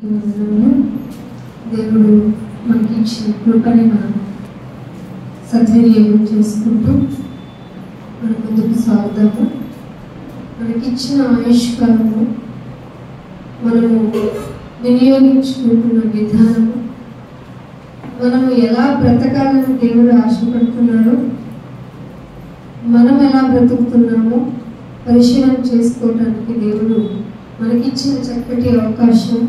దేవుడు మనకి ఇచ్చిన కృపని మనం సద్వినియోగం చేసుకుంటూ మన ముందుకు సాగుదాము. మనకిచ్చిన ఆయుష్కాలము మనము వినియోగించుకుంటున్న విధానము, మనము ఎలా బ్రతకాలని దేవుడు ఆశపడుతున్నాడో, మనం ఎలా బ్రతుకుతున్నామో పరిశీలన చేసుకోవడానికి దేవుడు మనకిచ్చిన చక్కటి అవకాశం.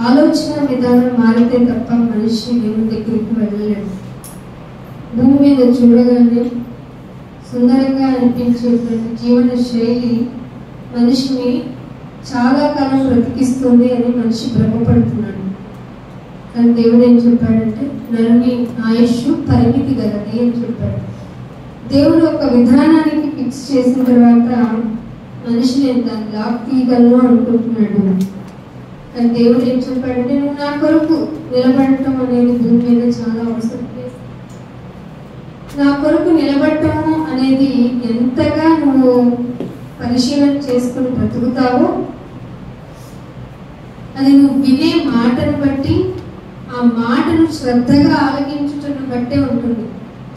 ఆలోచన విధానం మారితే తప్ప మనిషి దేవుని దగ్గరికి వెళ్ళలేడు. భూమి మీద చూడగానే సుందరంగా అనిపించేటువంటి జీవన శైలి మనిషిని చాలా కాలం బ్రతికిస్తుంది అని మనిషి భ్రమపడుతున్నాడు. కానీ దేవుడు ఏం చెప్పాడంటే, నరుని ఆయుష్ పరిమితి గలది అని చెప్పాడు. దేవుడు ఒక విధానానికి ఫిక్స్ చేసిన తర్వాత మనిషి నేను దాన్ని లాక్ తీయగలను అనుకుంటున్నాడు. కానీ దేవుడు ఏం చెప్పాడంటే, నువ్వు నా కొరకు నిలబడటం అనేది భూమి మీద చాలా అవసరం. నా కొరకు నిలబడటము అనేది ఎంతగా నువ్వు పరిశీలన చేసుకుని బ్రతుకుతావో, అది నువ్వు వినే మాటను బట్టి, ఆ మాటను శ్రద్ధగా ఆలకించుటను బట్టే ఉంటుంది.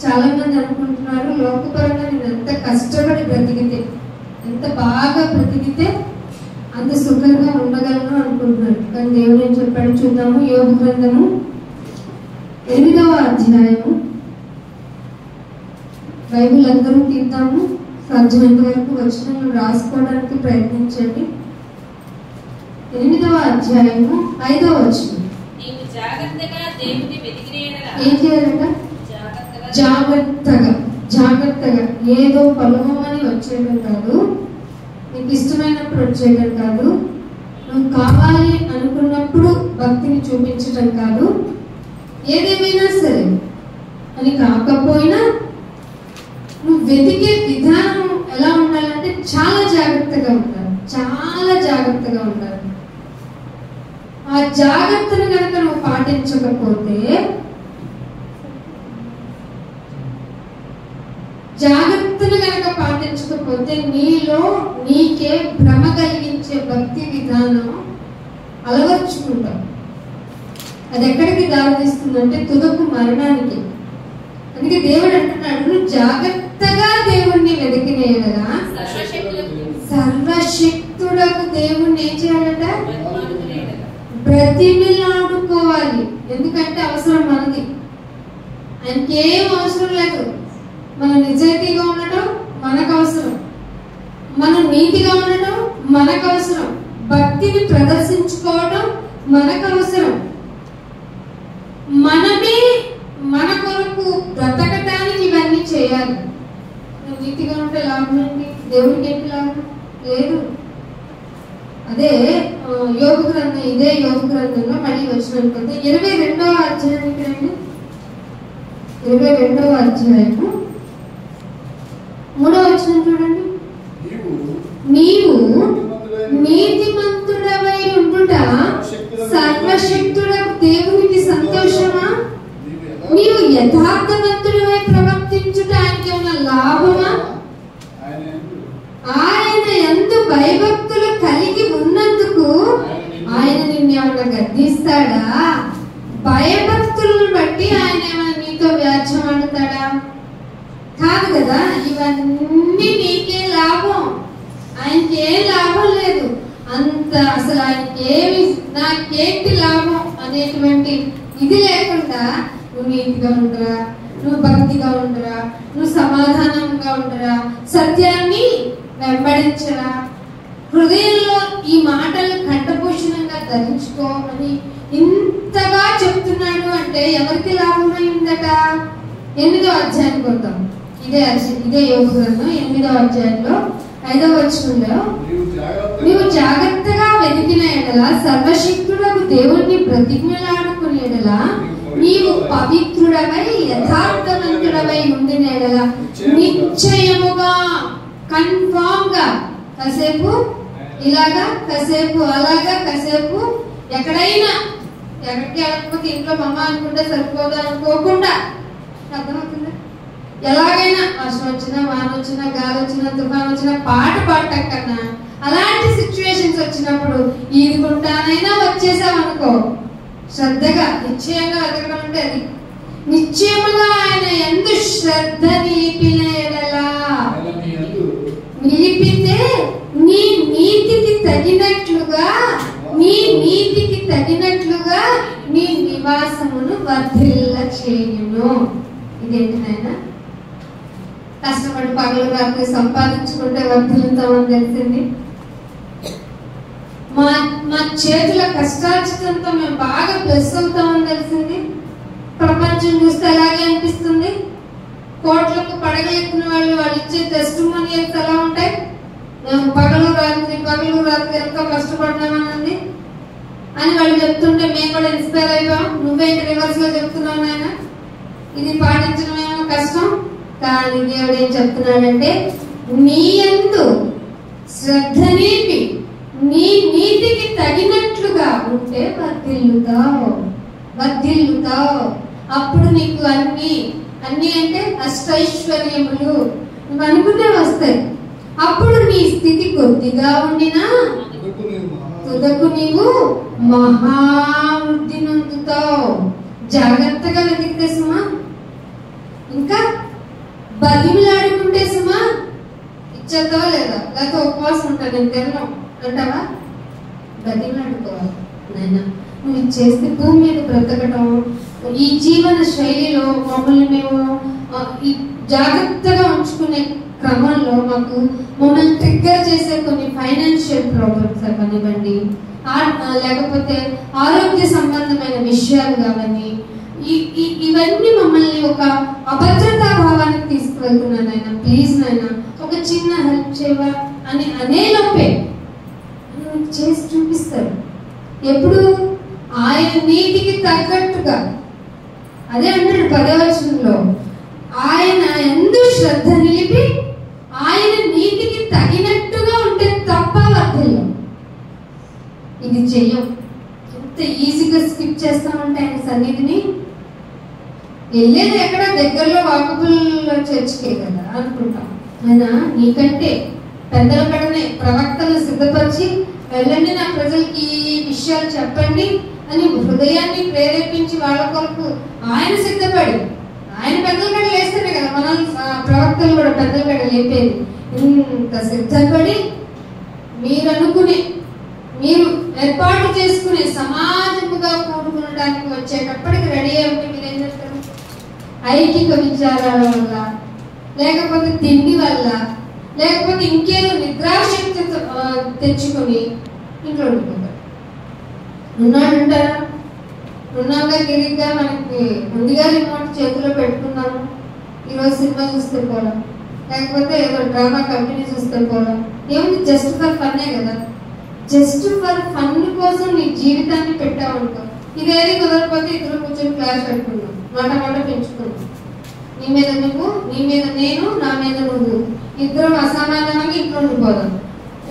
చాలా మంది అనుకుంటున్నారు, లోకపరంగా నేను ఎంత కష్టపడి బ్రతికితే, ఎంత బాగా బ్రతికితే అంత సుఖంగా ఉండగలను అనుకుంటున్నారు. కానీ దేవుడు ఏం చెప్పాడు చూద్దాము. యోగ గ్రంథము 8వ అధ్యాయము. బైబిల్ అందరూ తీద్దాము. సాధ్యమైనంత వరకు వచనాలను రాసుకోవడానికి ప్రయత్నించండి. 8వ అధ్యాయము 5వ వచనం. ఏం చేయాలంట? జాగ్రత్తగా ఏదో పొలమని వచ్చేయడం కాదు, నీకు ఇష్టమైనప్పుడు వచ్చేయడం కాదు, నువ్వు కావాలి అనుకున్నప్పుడు భక్తిని చూపించడం కాదు, ఏదేమైనా సరే అని కాకపోయినా నువ్వు వెతికే విధానం ఎలా ఉండాలంటే చాలా జాగ్రత్తగా ఉండాలి. చాలా జాగ్రత్తగా ఉండాలి. ఆ జాగ్రత్తను కనుక నువ్వు పాటించకపోతే, నీలో నీకే భ్రమ కలిగించే భక్తి విధానం అలవర్చుకుంటావు. అది ఎక్కడికి దారితీస్తుందంటే తుదకు మరణానికి. అందుకే దేవుడు అంటున్నాడు, నువ్వు జాగ్రత్తగా దేవుణ్ణి వెతికినేయగా సర్వశక్తుడకు దేవుణ్ణి ఏం చేయాలట? బ్రతిమిలాడుకోవాలి. ఎందుకంటే అవసరం మనది, ఆయనకి ఏం అవసరం లేదు. మన నిజాయితీగా ఉండటం మనకు అవసరం, మనం నీతిగా ఉండటం మనకు అవసరం, భక్తిని ప్రదర్శించుకోవడం మనకు అవసరం. మనమే మన కొరకు బ్రతకటానికి ఇవన్నీ చేయాలి. నువ్వు నీతిగా ఉంటే లాభం ఏంటి? దేవుడికి ఏంటి లాభం? లేదు. అదే యోగ గ్రంథం, ఇదే యోగ గ్రంథంలో మళ్ళీ వచ్చినట్టు 22వ అధ్యాయానికి రండి. 22వ అధ్యాయము 3వ వచనం చూడండి. నీవు నీతిమంతుడవై ఉండుట సర్వశక్తుడకు దేవునికి సంతోషమా? నీవు యథార్థవంతుడవై ప్రవర్తించుట ఆయనకి ఉన్న లాభమా? ఆయన యందు భయభక్తులు కలిగి ఉన్నందుకు ఆయన నిన్నేమన్నా గద్దిస్తాడా? భయభక్తులను బట్టి ఆయన ఏమైనా నీతో వ్యాజ్యం ఆడతాడా? కాదు కదా. ఇవన్నీ నీకే లాభం, ఆయనకి ఏం లాభం లేదు. అంత అసలు ఆయనకి ఏమి, నాకేంటి లాభం అనేటువంటి ఇది లేకుండా నువ్వు నీతిగా ఉండరా, నువ్వు భక్తిగా ఉండరా, నువ్వు సమాధానంగా ఉండరా, సత్యాన్ని వెంబడించరా, హృదయంలో ఈ మాటలు కంఠభూషణంగా ధరించుకో అని ఇంతగా చెప్తున్నాడు అంటే ఎవరికి లాభమై ఉందట? 8వ అధ్యాయానికి వద్దాం. ఇదే యోగ గ్రంథం 8వ అధ్యాయంలో 5వ వచనంలో, నీవు జాగ్రత్తగా వెతికిన ఎడల సర్వశక్తుడకు దేవుణ్ణి ప్రతిజ్ఞలాడుకునే ఎడల నీవు పవిత్రుడవై యథార్థవంతుడవై ఉండిన ఎడల నిశ్చయముగా, కన్ఫామ్ గా, కాసేపు ఇలాగా, కాసేపు అలాగా, కాసేపు ఎక్కడైనా, ఎక్కడికి వెళ్ళకపోతే ఇంట్లో మమ్మ అనుకుంటే సరిపోదు అనుకోకుండా, అర్థమవుతుందా? ఎలాగైనా వర్షం వచ్చినా, వాన వచ్చినా, గాలి వచ్చినా, తుఫాన్ వచ్చినా పాట పాడటం కన్నా అలాంటి సిచ్యువేషన్స్ వచ్చినప్పుడు ఈదుకుంటానైనా వచ్చేసామనుకో, శ్రద్ధగా నిశ్చయంగా వెతకడం అంటే అది. నిశ్చయముగా ఆయన యందు శ్రద్ధ నిలిపిన ఎడలా, నిలిపితే నీ నీతికి తగినట్లుగా నీ నివాసమును వర్ధిల్ల చేయును. ఇదేంటి నాయన? కష్టపడి పగలు రాత్రి సంపాదించుకుంటే వర్ధిల్లుతామని తెలిసింది. మా చేతుల కష్టార్జితంతో మేము బాగా ప్లస్ అవుతామని తెలిసింది. ప్రపంచం చూస్తే అలాగే అనిపిస్తుంది. కోట్లకు పడగలెక్కిన వాళ్ళు ఇచ్చే టెస్టిమోనియల్స్ ఎలా ఉంటాయి? మేము పగలు రాత్రి ఎంతో కష్టపడ్డామన్నది అని వాళ్ళు చెప్తుంటే మేము కూడా ఇన్స్పైర్ అయిపోయాం. నువ్వేంటి రివర్స్ లో చెప్తున్నావు నాయన, ఇది పాటించడం ఏమో కష్టం. కానీ దేవుడు ఏం చెప్తున్నాడంటే, నీ యందు శ్రద్ధ నిలిపి నీ నీతికి తగినట్లుగా ఉంటే వర్ధిల్లుతావు. అప్పుడు నీకు అన్ని అంటే అష్టైశ్వర్యములు నువ్వు అనుకునే వస్తాయి. అప్పుడు నీ స్థితి కొద్దిగా ఉండినా తుదకు నీవు మహావృద్ధి నొందుతావు. జాగ్రత్తగా వెతికితే సుమా, ఇంకా బతిమిలాడుకుంటే సుమా ఇచ్చేద్దావా లేదా? లేకపోతే ఉపవాసం ఉంటా నేను తినడం అంటావా? బతిమిలాడుకోవాలి నాయన. నువ్వు చేస్తే భూమి మీద బ్రతకటం, ఈ జీవన శైలిలో మమ్మల్ని మేము జాగ్రత్తగా ఉంచుకునే క్రమంలో మమ్మల్ని ట్రిగ్గర్ చేసే కొన్ని ఫైనాన్షియల్ ప్రాబ్లమ్స్ అవనివ్వండి, లేకపోతే ఆరోగ్య సంబంధమైన విషయాలు కావని, ఇవన్నీ మమ్మల్ని ఒక అభద్రతా భావానికి తీసుకువెళ్తున్నాను ఆయన. ప్లీజ్ నాయన ఒక చిన్న హెల్ప్ చేయవా అని అనేలోపే చేసి చూపిస్తారు. ఎప్పుడు? ఆయన నీతికి తగ్గట్టుగా. అదే అంటాడు 10వ వచనంలో, ఆయన యందు శ్రద్ధ నిలిపి ఆయన నీతికి తగినట్టుగా ఉంటే తప్ప వర్ధిల్లం. ఇది చెయ్యం. ఎంత ఈజీగా స్కిప్ చేస్తామంటే ఆయన సన్నిధిని. వెళ్ళేది ఎక్కడ? దగ్గరలో వాకబుల్ చర్చికే కదా అనుకుంటాం. ఆయన నీకంటే పెద్దల కడనే ప్రవక్తలు సిద్ధపరిచి వెళ్ళండి, నా ప్రజలకి ఈ విషయాలు చెప్పండి అని హృదయాన్ని ప్రేరేపించి వాళ్ళ కొరకు ఆయన సిద్ధపడి, ఆయన పెద్దల కడ లేస్తేనే కదా మనం ప్రవక్తలు కూడా పెద్దల కడ లేపేది. ఇంత సిద్ధపడి మీరు ఏర్పాటు చేసుకునే సమాజముగా కూడుకునడానికి వచ్చేటప్పటికి రెడీ అయి ఉంటే మీరు ఏం చేస్తారు? ఐకిక విచారాల వల్ల, లేకపోతే తిండి వల్ల, లేకపోతే ఇంకేదో నిద్రాశక్తి తెచ్చుకొని ఇంట్లో ఉండిపోతారు. ఉన్నాడంటారా? ఉన్నాగా తిరిగ్గా మనకి ముందుగా రిమోట్ చేతిలో పెట్టుకున్నాము, ఈరోజు సినిమా చూస్తే పోవడం, లేకపోతే ఏదో డ్రామా కంపెనీ చూస్తే పోవడం. ఏముంది? జస్ట్ ఫర్ ఫన్నే కదా. జస్ట్ ఫర్ ఫన్ కోసం నీ జీవితాన్ని పెట్టామనుకో, ఇదేది కుదరకపోతే ఇద్దరు కూర్చొని క్లాస్ పెట్టుకున్నాం, మాట పెంచుకున్నాం. నీ మీద నువ్వు, నీ మీద నేను, నా మీద నువ్వు, ఇద్దరం అసమాధానంగా ఇంట్లో ఉండిపోదాం.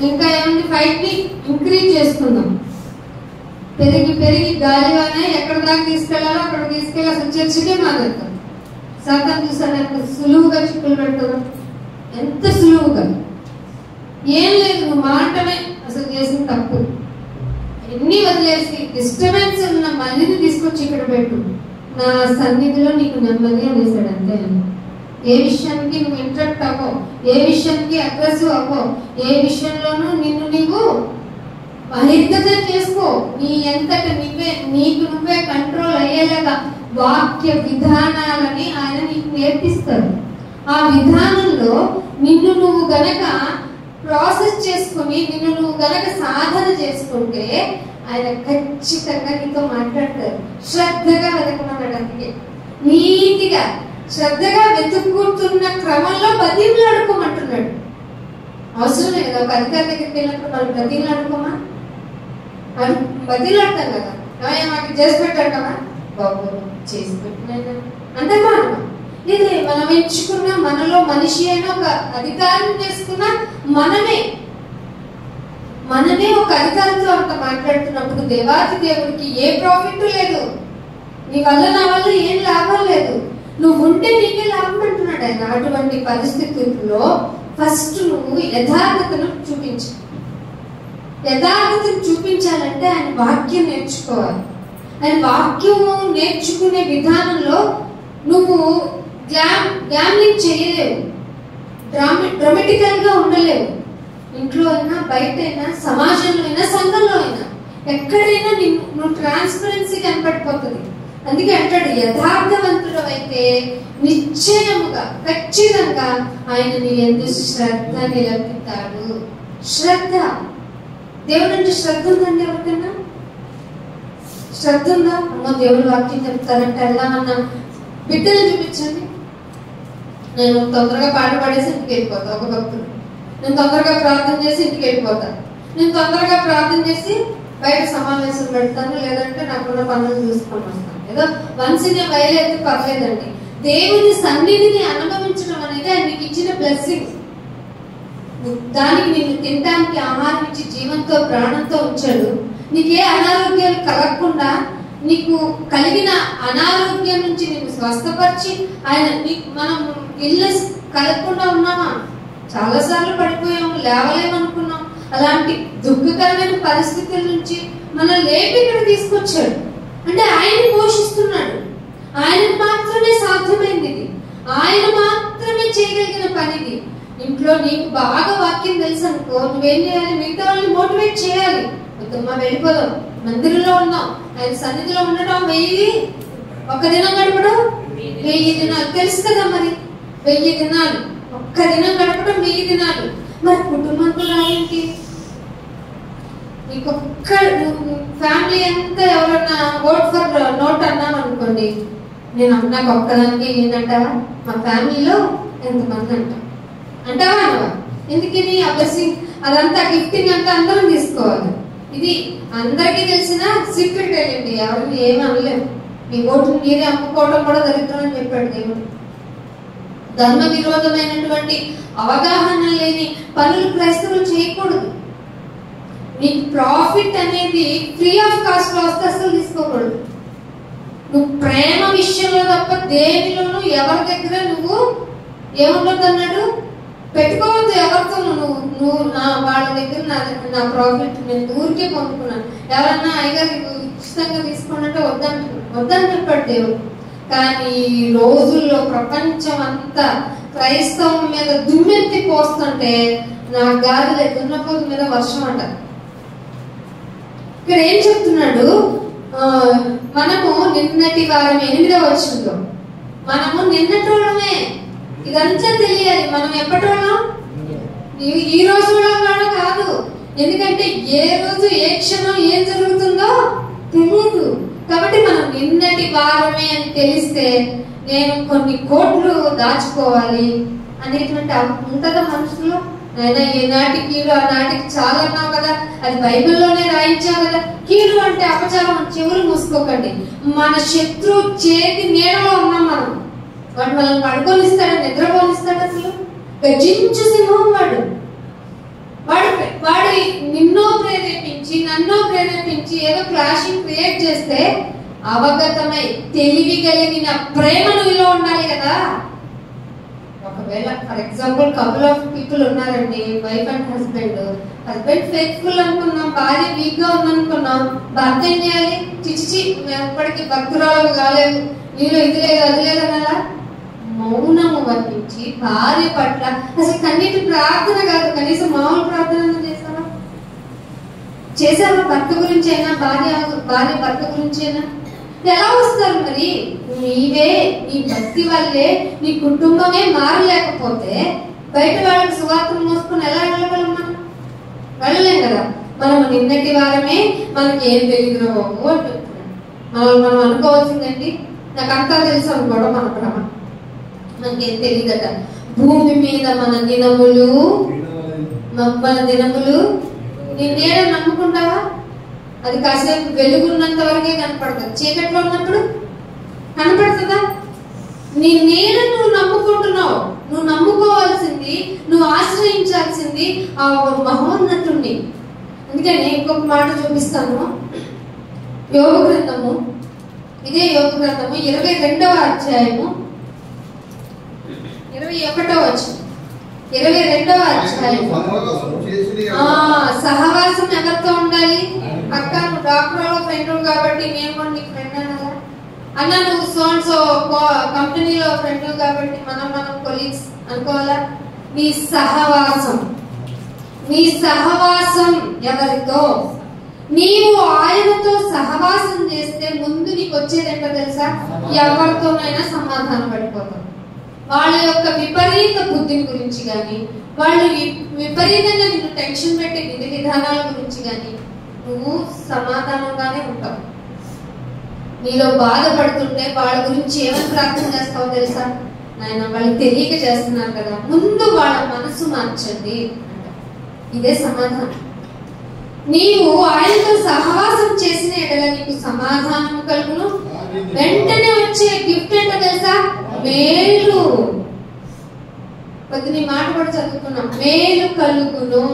ఇంకా ఏముంది? ఫైట్ ని ఇంక్రీజ్ చేసుకుందాం. పెరిగి గాలిగానే ఎక్కడ దాకా తీసుకెళ్లాలో అక్కడ తీసుకెళ్ళి అసలు చర్చకే మాట్లాడతాం. సాతాను చూసాను ఎంత సులువుగా చిక్కులు పెడతాం, ఎంత సులువుగా. ఏం లేదు, నువ్వు మాటమే అసలు చేసిన తప్పు. ఎన్ని వదిలేసి డిస్టర్బెన్స్ ఉన్న మళ్ళీని తీసుకొచ్చి ఇక్కడ పెట్టు, నా సన్నిధిలో నీకు నెమ్మది అనేసాడు. అంతే. ఏ విషయానికి నువ్వు ఇంట్రాక్ట్ అవ్వో, ఏ విషయానికి అగ్రెసివ్ అవ్వో, ఏ విషయంలోనూ నిన్ను నీవు బహిర్గత చేసుకో. నీ ఎంతట నీకు నువ్వే కంట్రోల్ అయ్యేలాగా వాక్య విధానాలని ఆయన నీకు నేర్పిస్తాడు. ఆ విధానంలో నిన్ను నువ్వు గనక ప్రాసెస్ చేసుకుని, నిన్ను నువ్వు గనక సాధన చేసుకుంటే ఆయన ఖచ్చితంగా నీతో మాట్లాడతారు. శ్రద్ధగా వెతకమన్నాడు. అందుకే నీతిగా శ్రద్ధగా వెతుక్కుంటున్న క్రమంలో బతిమలాడుకోమంటున్నాడు. అవసరం లేదు. ఒక అధికారి దగ్గరికి వెళ్ళినప్పుడు మనం బతిమలాడుకోమా? బతిలాడతాం కదా, మాకు చేసి పెట్టాడమా? బాబు చేసి పెట్టినా అంటే ఇది మనం ఎంచుకున్న, మనలో మనిషి అయినా ఒక అధికారం చేసుకున్న మనమే ఒక అధికారంతో అంత మాట్లాడుతున్నప్పుడు దేవాది దేవుడికి ఏ ప్రాఫిట్ లేదు. నీ వల్ల నా వల్ల ఏం లాభం లేదు, నువ్వు ఉంటే నీకే లాభం అంటున్నాడు ఆయన. అటువంటి పరిస్థితుల్లో ఫస్ట్ నువ్వు యథార్థతను చూపించు. యథార్థతను చూపించాలంటే ఆయన వాక్యం నేర్చుకోవాలి. ఆయన వాక్యము నేర్చుకునే విధానంలో నువ్వు గ్యామ్లింగ్ చేయలేవు, డ్రామాటికల్ గా ఉండలేవు. ఇంట్లో అయినా, బయట అయినా, సమాజంలో అయినా, సంఘంలో అయినా, ఎక్కడైనా నువ్వు ట్రాన్స్పరెన్సీ కనపడిపోతుంది. అందుకే అంటాడు, యథార్థవంతుడు అయితే నిశ్చయముగా ఖచ్చితంగా ఆయన నీ యందు శ్రద్ధ నిలబెడతాడు. శ్రద్ధ, దేవుడు అంటే శ్రద్ధ ఉందండి ఎవరికైనా? శ్రద్ధ ఉందా? అమ్మో దేవుడు వాక్యం చెప్తారంటే వెళ్దామన్నా బిడ్డలు చూపించండి. నేను తొందరగా పాట పాడేసి ఇంటికి వెళ్ళిపోతా. ఒక భక్తుడు, నేను తొందరగా ప్రార్థన చేసి ఇంటికి వెళ్ళిపోతా, నేను తొందరగా ప్రార్థన చేసి బయట సమావేశం పెడతాను, లేదంటే నాకున్న పనులు చూసుకొని వస్తాను. ఏదో వన్సినే బయలుదేరితే పర్లేదండి. దేవుని సన్నిధిని అనుభవించడం అనేది ఆయన నీకు ఇచ్చిన బ్లెస్సింగ్. దానికి నిన్ను తినడానికి ఆహారం ఇచ్చి జీవంతో ప్రాణంతో ఉంచాడు. నీకే అనారోగ్యాలు కలగకుండా, నీకు కలిగిన అనారోగ్యం నుంచి నిన్ను స్వస్థపరిచి ఆయన మనం ఇల్నెస్ కలగకుండా ఉన్నామా? చాలా సార్లు పడిపోయాము, లేవలేమనుకున్నాం. అలాంటి దుఃఖకరమైన పరిస్థితుల నుంచి మనం లేపి ఇక్కడ తీసుకొచ్చాడు. అంటే ఆయన పోషిస్తున్నాడు. ఆయనకు మాత్రమే సాధ్యమైంది ఇది. ఆయన మాత్రమే చేయగలిగిన పనిది. ఇంట్లో నీకు బాగా వాక్యం తెలుసు అనుకో, నువ్వేం చేయాలి? మిగతా వాళ్ళని మోటివేట్ చేయాలి. వద్దమ్మా వెళ్ళిపోదాం, మందిరంలో ఉన్నాం, ఆయన సన్నిధిలో ఉండడం 1000 ఒక దినం గడపడం 1000 దినాలు. తెలుసు కదా మరి, 1000 దినాలు ఒక్క దినం గడపడం 1000 దినాలు. మరి కుటుంబంతో రాయేంటి? నీకు ఒక్క ఫ్యామిలీ అంతా ఎవరన్నా ఓట్ ఫర్ నోట్ అన్నాం అనుకోండి, నేను నాకు ఒక్కదానికి ఏంటంటావా? మా ఫ్యామిలీలో ఎంతమంది అంటావా అనవా? ఎందుకని? ఆ బ్లెస్సింగ్ అదంతా గిఫ్టింగ్ అంతా అందరం తీసుకోవాలి. ఇది అందరికీ తెలిసిన సీక్రెట్ ఏంటి, ఎవరిని ఏమి అనలేము. మీ ఓటుని మీరే అమ్ముకోవడం కూడా దరిద్రం అని చెప్పాడు దేవుడు. ధర్మ విరోధమైనటువంటి అవగాహన లేని పనులు క్రైస్తవులు చేయకూడదు. నీకు ప్రాఫిట్ అనేది ఫ్రీ ఆఫ్ కాస్ట్ లో వస్తే అసలు తీసుకోకూడదు. నువ్వు ప్రేమ విషయంలో తప్ప దేనిలోనూ ఎవరి దగ్గర నువ్వు ఏముండదు అన్నాడు, పెట్టుకోవద్దు ఎవరితో. నువ్వు వాళ్ళ దగ్గర నా ప్రాఫిట్ నేను ఊరికే పొందుకున్నాను, ఎవరన్నా అయ్యగారు ఉచితంగా తీసుకున్నట్టే వద్దని చెప్పాడు దేవుడు. కానీ ఈ రోజుల్లో ప్రపంచం అంతా క్రైస్తవం మీద దుమ్మెత్తి పోస్తుంటే నాకు గాదిలే దున్నపోతు మీద వర్షం అంట. ఇక్కడ ఏం చెప్తున్నాడు? మనము నిన్నటి వారం 8వ వచనంలో మనము నిన్నటోళ్ళమే. ఇదంతా తెలియాలి. మనం ఎప్పటోళ్ళం? ఈ రోజు కూడా కాదు. ఎందుకంటే ఏ రోజు ఏ క్షణం ఏం జరుగుతుందో తెలియదు. కాబట్టి మనం నిన్నటి వారమే అని తెలిస్తే నేను కొన్ని కోట్లు దాచుకోవాలి అనేటువంటి ఉంటుందా మనసులో? అయినా ఏనాటి కీడు ఆనాటికి చాలా అన్నావు కదా, అది బైబిల్లోనే రాయించావు కదా. కీడు అంటే అపచారం, చెవులు మూసుకోకండి. మన శత్రు చేతి నీడలో ఉన్నాం మనం. వాడు మనల్ని పడుకోనిస్తాడు, నిద్రపోనిస్తాడు. అసలు గర్జించు సింహం వాడు. వాడు నిన్నో ప్రేరేపించి నన్నో ప్రేరేపించి ఏదో క్లాషింగ్ క్రియేట్ చేస్తే అవగతమై తెలివి కలిగిన ప్రేమ నువ్వులో ఉండాలి కదా. ఒకవేళ for example couple of people ఉన్నారండి, వైఫ్ అండ్ హస్బెండ్ ఫెయిత్ఫుల్ అనుకున్నాం, భార్య వీక్ గా ఉందనుకున్నాం. భర్త ఏం చేయాలి? చిచి ఎప్పటికీ భక్తురాలు కాలేదు, నీలో ఇది లేదు అది లేదు అనాలా? మౌనము వర్ణించి భార్య పట్ల అసలు కన్నీటి ప్రార్థన కాదు, కనీసం మామూలు ప్రార్థన చేసావా? భర్త గురించి అయినా, భార్య భర్త గురించి అయినా ఎలా వస్తారు? మరి నీవే నీ భక్తి వల్లే నీ కుటుంబమే మారలేకపోతే బయట వాళ్ళకి సువార్తను మోసుకుని ఎలా వెళ్ళగలం? మనం వెళ్ళలేం కదా. మనం నిన్నటి వారమే మనకి ఏం తెలియదు బాబు అంటున్నాడు. మనం అనుకోవాల్సిందండి, నాకు అంతా తెలుసు అనుకోవడం మన భ్రమ. మనకేం తెలియదట. భూమి మీద మన దినములు నీ నీడ నమ్ముకుంటావా? అది కాసేపు వెలుగున్నంత వరకే కనపడుతుంది, చీకట్లో ఉన్నప్పుడు కనపడుతుందా? నీ నీడ నువ్వు నమ్ముకుంటున్నావు. నువ్వు నమ్ముకోవాల్సింది, నువ్వు ఆశ్రయించాల్సింది ఆ మహోన్నతుణ్ణి. అందుకని ఇంకొక మాట చూపిస్తాను. యోగ గ్రంథము, ఇదే యోగ గ్రంథము 22వ అధ్యాయము 21వ వచనం. 22వ అధ్యాయం. సహవాసం ఎవరితో ఉండాలి? అక్క నువ్వు డాక్టర్ ఫ్రెండ్ కాబట్టి నేను కూడా నీకు ఫ్రెండ్ అనాలా? అన్న నువ్వు సో కంపెనీలో ఫ్రెండ్ కాబట్టి మనం కొలీగ్స్ అనుకోవాలా? నీ సహవాసం ఎవరితో? నీవు ఆయనతో సహవాసం చేస్తే ముందు నీకు వచ్చేది ఏంటో తెలుసా? ఎవరితోనైనా సమాధానం పడిపోతాం. వాళ్ళ యొక్క విపరీత బుద్ధిని గురించి కానీ, వాళ్ళు విపరీతంగా నిన్ను టెన్షన్ పెట్టే విధి విధానాల గురించి కానీ నువ్వు సమాధానంగానే ఉంటావు. నీలో బాధపడుతుంటే వాళ్ళ గురించి ఏమని ప్రార్థన చేస్తావో తెలుసా? నాయన వాళ్ళు తెలియక చేస్తున్నారు కదా, ముందు వాళ్ళ మనసు మార్చండి. ఇదే సమాధానం. నీవు ఆయనతో సహవాసం చేసిన ఎడల నీకు సమాధానం కలుగును. వెంటనే వచ్చే గిఫ్ట్ ఏంటో తెలుసా? మేలు. కొద్ది మాట కూడా చదువుకున్నాం, మేలు కలుగును.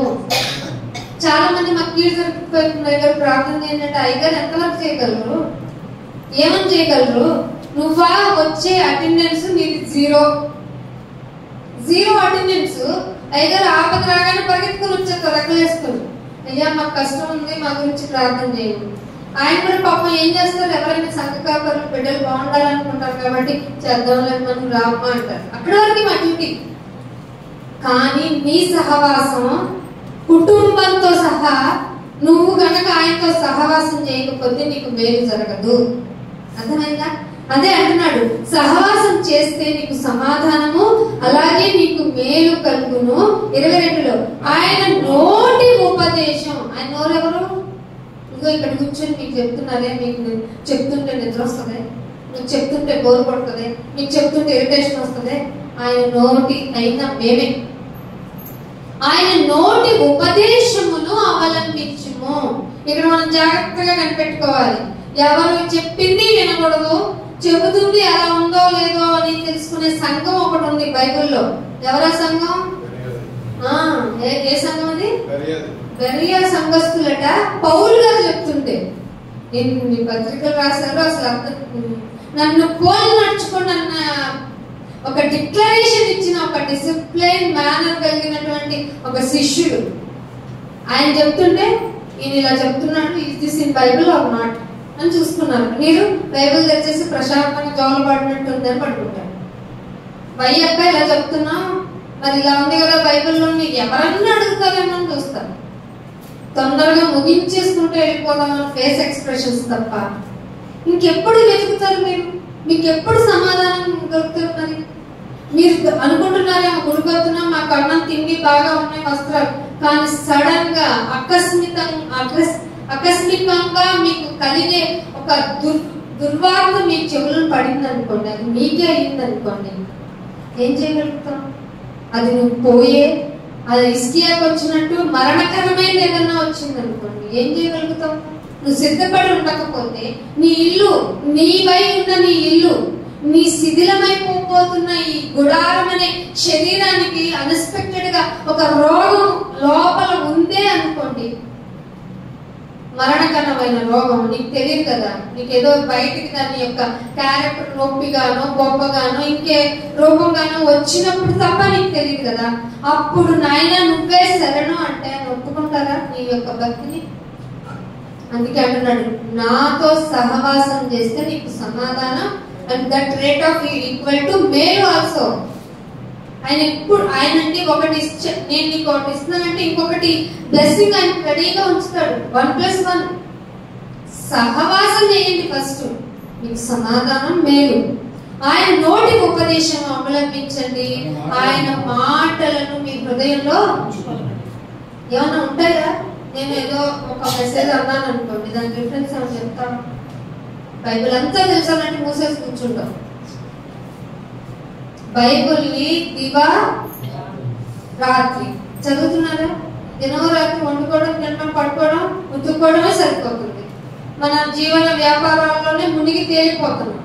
చాలా మంది మాకు కీడు జరుగుతున్న ప్రార్థన ఏంటంటే అయ్యగారు ఎంతవరకు చేయగలరు, ఏమని చేయగలరు? నువ్వా వచ్చే అటెండెన్స్ నీది జీరో అటెండెన్స్. అయ్యగారు ఆపద రాగానే పరిగెత్తుకుని వచ్చేస్తారు రెక్కలేసుకుని, అయ్యా మాకు కష్టం ఉంది మా గురించి ప్రార్థన చేయండి. ఆయన కూడా పాపం ఏం చేస్తారు? ఎవరైనా సంఘ కాపరులు బిడ్డలు బాగుండాలనుకుంటారు కాబట్టి చేద్దాంలేదు మనం రామ్మా అంటారు. అక్కడి వరకు మా డ్యూటీ. కానీ నీ సహవాసం కుటుంబంతో సహా నువ్వు గనక ఆయనతో సహవాసం చేయకపోతే నీకు మేలు జరగదు. అర్థమైందా? అదే అంటున్నాడు, సహవాసం చేస్తే నీకు సమాధానము అలాగే నీకు మేలు కలుగును. 22లో ఆయన నోటి ఉపదేశం. ఆయన నోరెవరు? ఇదిగో ఇక్కడ కూర్చొని మీకు చెప్తున్నారే, మీకు చెప్తుంటే నిద్ర వస్తుంది, మీకు చెప్తుంటే బోర్ పడుతుంది, మీకు చెప్తుంటే ఇరిటేషన్ వస్తుంది. ఆయన నోటి అయినా మేమే. ఆయన నోటి ఉపదేశమును అవలంబించుము. ఇక్కడ మనం జాగ్రత్తగా కనిపెట్టుకోవాలి. ఎవరు చెప్పింది వినకూడదు, చెబుతుంది ఎలా ఉందో లేదో అని తెలుసుకునే సంఘం ఒకటి ఉంది బైబిల్లో. ఎవరా సంఘం? ఏ సంఘం అది? బెరియా సంఘస్థులట. పౌలు గారు చెప్తుంటే నేను మీ పత్రికలు రాశారు, అసలు నన్ను పోలి నడుచుకోండి అన్న ఒక డిక్లరేషన్ ఇచ్చిన ఒక డిసిప్లైన్ మేనర్ కలిగినటువంటి ఒక శిష్యుడు ఆయన చెప్తుంటే ఈయన ఇలా చెప్తున్నాడు, is this in Bible or not అని చూసుకున్నారు. మీరు బైబిల్ తెచ్చేసి ప్రశాంతంగా జోలు పడినట్టు ఉందని పడుకుంటారు. వయ్యక్క ఇలా చెప్తున్నా, మరి ఇలా ఉంది కదా బైబిల్లో, ఎవరన్నా అడుగుతారేమో అని చూస్తారు. తొందరగా ముగించేసుకుంటూ వెళ్ళిపోదామని ఫేస్ ఎక్స్ప్రెషన్స్ తప్ప ఇంకెప్పుడు వెతుకుతారు మీరు? మీకు ఎప్పుడు సమాధానం దొరుకుతారు? మరి మీరు అనుకుంటున్నారేమో గుడికొస్తున్నాం, మాకు అన్నం తిండి బాగా ఉన్నాయి వస్త్రాలు, కానీ సడన్ గా ఆకస్మికంగా మీకు కలిగే ఒక దుర్వార్త మీ చెవులను పడింది అనుకోండి, అది మీకే అయింది అనుకోండి, ఏం చేయగలుగుతాం? అది నువ్వు పోయే అది హిజ్కియాకు వచ్చినట్టు మరణకరమైన ఏదన్నా వచ్చింది అనుకోండి, ఏం చేయగలుగుతావు? నువ్వు సిద్ధపడి ఉండకపోతే నీ ఇల్లు, నీవై ఉన్న నీ ఇల్లు, నీ శిథిలమైపోతున్న ఈ గుడారం అనే శరీరానికి అన్ఎక్స్పెక్టెడ్ గా ఒక రోగం లోపల ఉందే అనుకోండి, మరణకరమైన రోగం. నీకు తెలియదు కదా, నీకేదో బయటికి దాని యొక్క క్యారెక్టర్ నొప్పిగానో గొప్పగానో ఇంకే రూపంగానో వచ్చినప్పుడు తప్ప నీకు తెలియదు కదా. అప్పుడు నాయన నువ్వే శరణు అంటే ఒప్పుకుంటారా నీ యొక్క భక్తిని? అందుకే అంటున్నాడు, నాతో సహవాసం చేస్తే నీకు సమాధానం, and that rate of equal to మేలు ఆల్సో. ఆయన ఎప్పుడు ఆయన అంటే ఒకటి నేను నీకు ఒకటి ఇస్తున్నానంటే ఇంకొకటి బ్లెస్సింగ్ ఆయన రెడీగా ఉంచుతాడు. 1+1 సహవాసం చేయండి ఫస్ట్, మీకు సమాధానం మేలు. ఆయన నోటి ఉపదేశం అవలంబించండి, ఆయన మాటలను మీ హృదయంలో. ఏమన్నా ఉంటాయా? నేను ఏదో ఒక మెసేజ్ అన్నాను అనుకోండి, దాని రిఫరెన్స్ ఏమన్నా చెప్తాను? బైబిల్ అంతా తెలుసాలంటే మూసేసి కూర్చుంటాం. బైబిల్ని దివా రాత్రి చదువుతున్నారా? దినో రాత్రి వండుకోవడం, తినడం, పడుకోవడం, ఉతుక్కోవడమే సరిపోతుంది. మన జీవన వ్యాపారాల్లోనే మునిగి తేలిపోతున్నాం.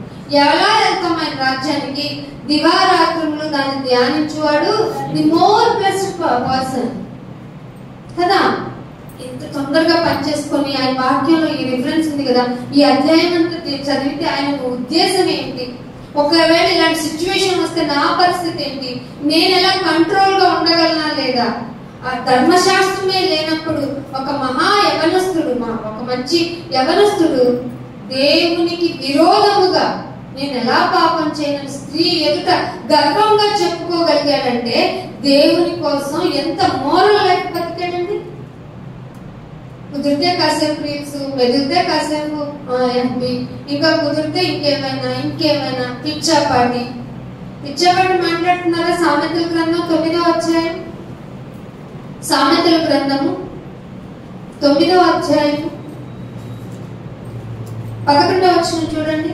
ఎలా వెళ్తాం ఆయన రాజ్యానికి? దివారాత్రులు దాన్ని ధ్యానించువాడు ది మోర్ బ్లెస్డ్ పర్సన్ కదా. ఇంత తొందరగా పనిచేసుకొని ఆయన వాక్యంలో ఈ రిఫరెన్స్ ఉంది కదా, ఈ అధ్యాయం అంతా చదివితే ఆయన ఉద్దేశం ఏంటి? ఒకవేళ ఇలాంటి సిచ్యువేషన్ వస్తే నా పరిస్థితి ఏంటి, నేను ఎలా కంట్రోల్ గా ఉండగలనా లేదా? ఆ ధర్మశాస్త్రమే లేనప్పుడు ఒక మహా యవనస్తుడు, ఒక మంచి యవనస్తుడు దేవునికి విరోధముగా నేను ఎలా పాపం చేయను స్త్రీ ఎదుట గర్వంగా చెప్పుకోగలిగాడంటే దేవుని కోసం ఎంత మోరల్ లైఫ్ బతికాడండి. కుదిరితే కాసేపు రీల్స్, వెదిరితే కాసేపు ఎఫ్బి, ఇంకా కుదిరితే ఇంకేమైనా పిచ్చాపాటి మాట్లాడుతున్నారా? సామెతల గ్రంథం 9వ అధ్యాయం, సామెతల గ్రంథము 9వ అధ్యాయం 11వ వచనం చూడండి.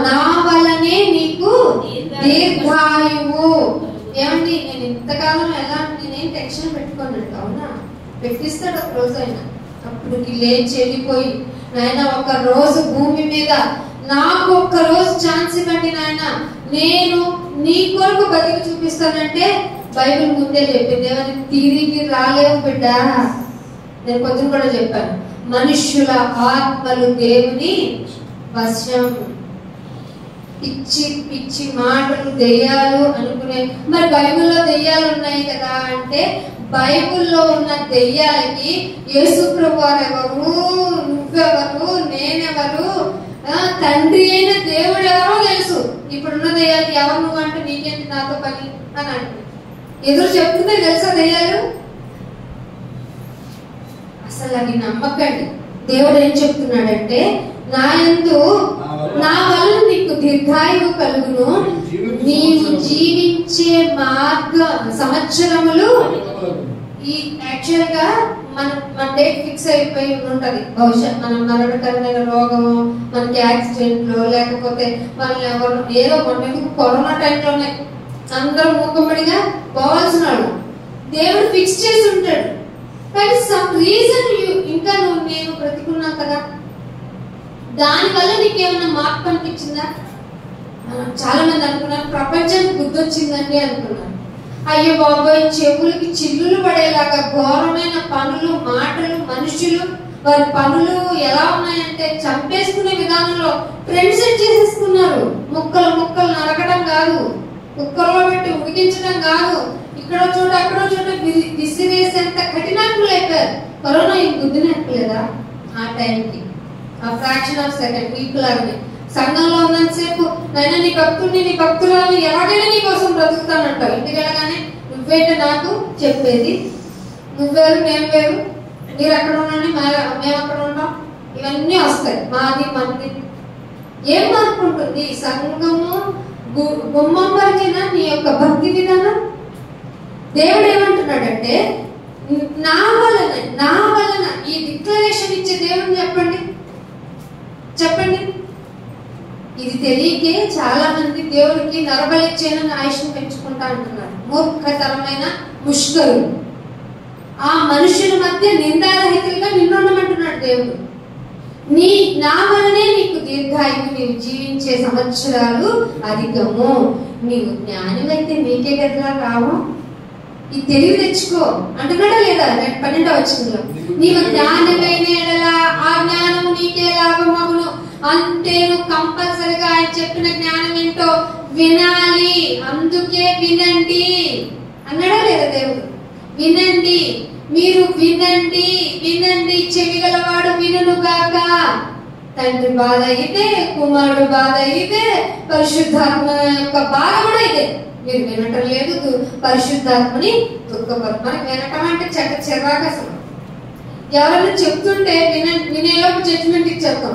నా వలనే నీకు దీర్ఘాయువు. ఏమండి, నేను ఇంతకాలం ఎలా నేనేం టెన్షన్ పెట్టుకోనండి, అవునా? పెట్టిస్తాడు ఒక రోజు ఆయన. అప్పటికి లేచి వెళ్ళిపోయి, నాయన ఒక రోజు భూమి మీద నాకు ఒక్క రోజు ఛాన్స్ ఇవ్వండి నాయన, నేను నీ కొరకు బతికి చూపిస్తానంటే బైబిల్ ముందే చెప్పింది, ఏమని? తిరిగి రాలేవు బిడ్డ. నేను పొద్దున కూడా చెప్పాను, మనుష్యుల ఆత్మలు దేవుని వశం. పిచ్చి పిచ్చి మాటలు, దెయ్యాలు అనుకునే. మరి బైబిల్లో దెయ్యాలు ఉన్నాయి కదా అంటే, బైబిల్లో ఉన్న దెయ్యాలకి యేసు ప్రభువారు ఎవరు, నువ్వెవరు, నేనెవరు, తండ్రి అయిన దేవుడు ఎవరో తెలుసు. ఇప్పుడున్న దెయ్యాలకి ఎవరు నువ్వు అంటే నీకేంటి నాతో పని అని అంటుంది. ఎదురు చెప్తుందే తెలుసా దెయ్యాలు? అసలు అది నమ్మకండి. దేవుడు ఏం చెప్తున్నాడంటే, నా వల్ల నీకు దీర్ఘాయువు కలుగును, నీవు జీవించే సంవత్సరములు. ఈ యాక్చువల్ గా మన డేట్ ఫిక్స్ అయిపోయి ఉంటది. బహుశా మనం మరణకరమైన రోగము, మనకి యాక్సిడెంట్లు, లేకపోతే మనల్ని ఎవరు ఏదో మొన్న కరోనా టైంలోనే అందరూ మూకమ్మడిగా పోవాల్సిన వాళ్ళు దేవుడు ఫిక్స్ చేసి ఉంటాడు. కానీ సమ్ రీజన్ ఇంకా నేను బ్రతికున్నా కదా, దానివల్ల నీకేమైనా మార్పు అనిపించిందా? చాలా మంది అనుకున్నారు ప్రపంచానికి గుర్తొచ్చిందండి అనుకున్నారు. అయ్యో బాబోయ్, చెవులకి చిల్లులు పడేలాగా ఘోరమైన పనులు, మాటలు, మనుషులు, వారి పనులు ఎలా ఉన్నాయంటే చంపేసుకునే విధానంలో ట్రెండ్ సెట్ చేసేసుకున్నారు. ముక్కలు ముక్కలు నరకడం కాదు, కుక్కర్లో పెట్టి ఉడికించడం కాదు, ఇక్కడో చోట అక్కడో చోట విసిరేసేంత కఠినాత్ములు అయిపోయారు. కరోనా ఈ బుద్ధి నేర్పలేదా ఆ టైంకి? ఆ ఫ్రాక్షన్ ఆఫ్ సెకండ్ వీక్ లాగానే సంఘంలో ఉన్నంతసేపు నైనా నీ భక్తుడిని, నీ భక్తులని ఎలాగైనా నీ కోసం బ్రతుకుతానంటావు. ఇంటికి వెళ్ళగానే నువ్వేంటి నాకు చెప్పేది, నువ్వేరు నేను వేరు, మీరు అక్కడ ఉండండి మేము అక్కడ ఉంటాం, ఇవన్నీ వస్తాయి. మాది మంది ఏం మార్పు ఉంటుంది? సంఘము గుమ్మం వరకేనా నీ యొక్క భక్తి విధానం? దేవుడు ఏమంటున్నాడంటే, నా వలన ఈ డిక్లరేషన్ ఇచ్చే దేవుడు చెప్పండి. ఇది తెలియకే చాలా మంది దేవుడికి నరబలిచ్చేనని ఆయుష్ను పెంచుకుంటా అంటున్నారు. మూర్ఖతరమైన ముష్కరులు. ఆ మనుషుల మధ్య నిందారహితులుగా నిన్నుండమంటున్నాడు దేవుడు. నా వలనే నీకు దీర్ఘాయువు, నీవు జీవించే సంవత్సరాలు అధికము. నీవు జ్ఞానమైతే నీకే గదిలా రావు, ఈ తెలివి తెచ్చుకో అంటున్నాడా లేదా? 12వ వచనంలో నీవు జ్ఞానమైన ఎడలా ఆ జ్ఞానము నీకే లాభమగును. అంటే నువ్వు కంపల్సరిగా ఆయన చెప్పిన జ్ఞానం ఏంటో వినాలి. అందుకే వినండి అన్నాడా లేదా దేవుడు? వినండి, మీరు వినండి, చెవి గలవాడు వినుగాక. తండ్రి బాధ ఇదే, కుమారుడు బాధ ఇదే, పరిశుద్ధాత్మ యొక్క బాధ కూడా ఇదే. మీరు వినటం లేదు, పరిశుద్ధాత్మని దుఃఖపరు. మనకి వినటం అంటే చిరాకు. అసలు ఎవరైనా చెప్తుంటే వినేలోపు జడ్జిమెంట్ ఇచ్చేస్తాం.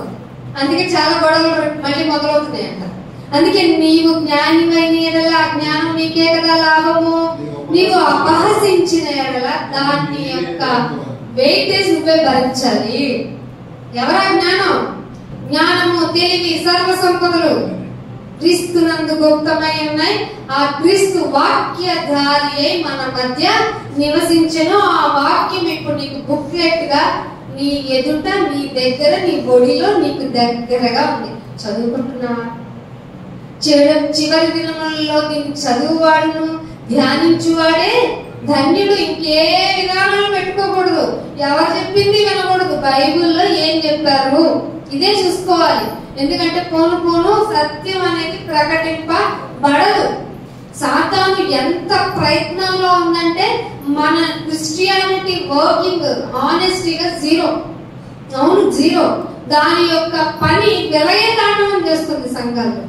అందుకే చాలా గొడవలు మళ్ళీ మొదలవుతున్నాయి అంట. అందుకే నీవు జ్ఞానివైన ఎడల ఆ జ్ఞానం నీకే కదా లాభము. నీవు అపహసించిన ఎడల దాని యొక్క వెయిటేజ్ నువ్వే భరించాలి. ఎవరా జ్ఞానం? జ్ఞానము, తెలివి, సర్వ సంపదలు క్రీస్తునందు గుప్తమై ఉన్నాయి. ఆ క్రీస్తు వాక్యధారి అయి మన మధ్య నివసించెను. ఆ వాక్యం ఇప్పుడు నీకు బుక్లెట్ గా నీ ఎదుట, నీ దగ్గర, నీ బొడిలో నీకు దగ్గరగా ఉంది. చదువుకుంటున్నావా? చివరి దినములలో దీన్ని చదువువాడును ధ్యానించువాడే ధన్యుడు. ఇంకే విధానాలు పెట్టుకోకూడదు, ఎవరు చెప్పింది వినకూడదు. బైబిల్లో ఏం చెప్పారు ఇదే చూసుకోవాలి. ఎందుకంటే పోను పోను సత్యం అనేది ప్రకటింపబడదు. సాతాను ఎంత ప్రయత్నంలో ఉందంటే మన క్రిస్టియానిటీ వర్కింగ్ ఆనెస్టీగా జీరో. అవును, జీరో. దాని యొక్క పని విలయతాండవం చేస్తుంది సంఘాల్లో.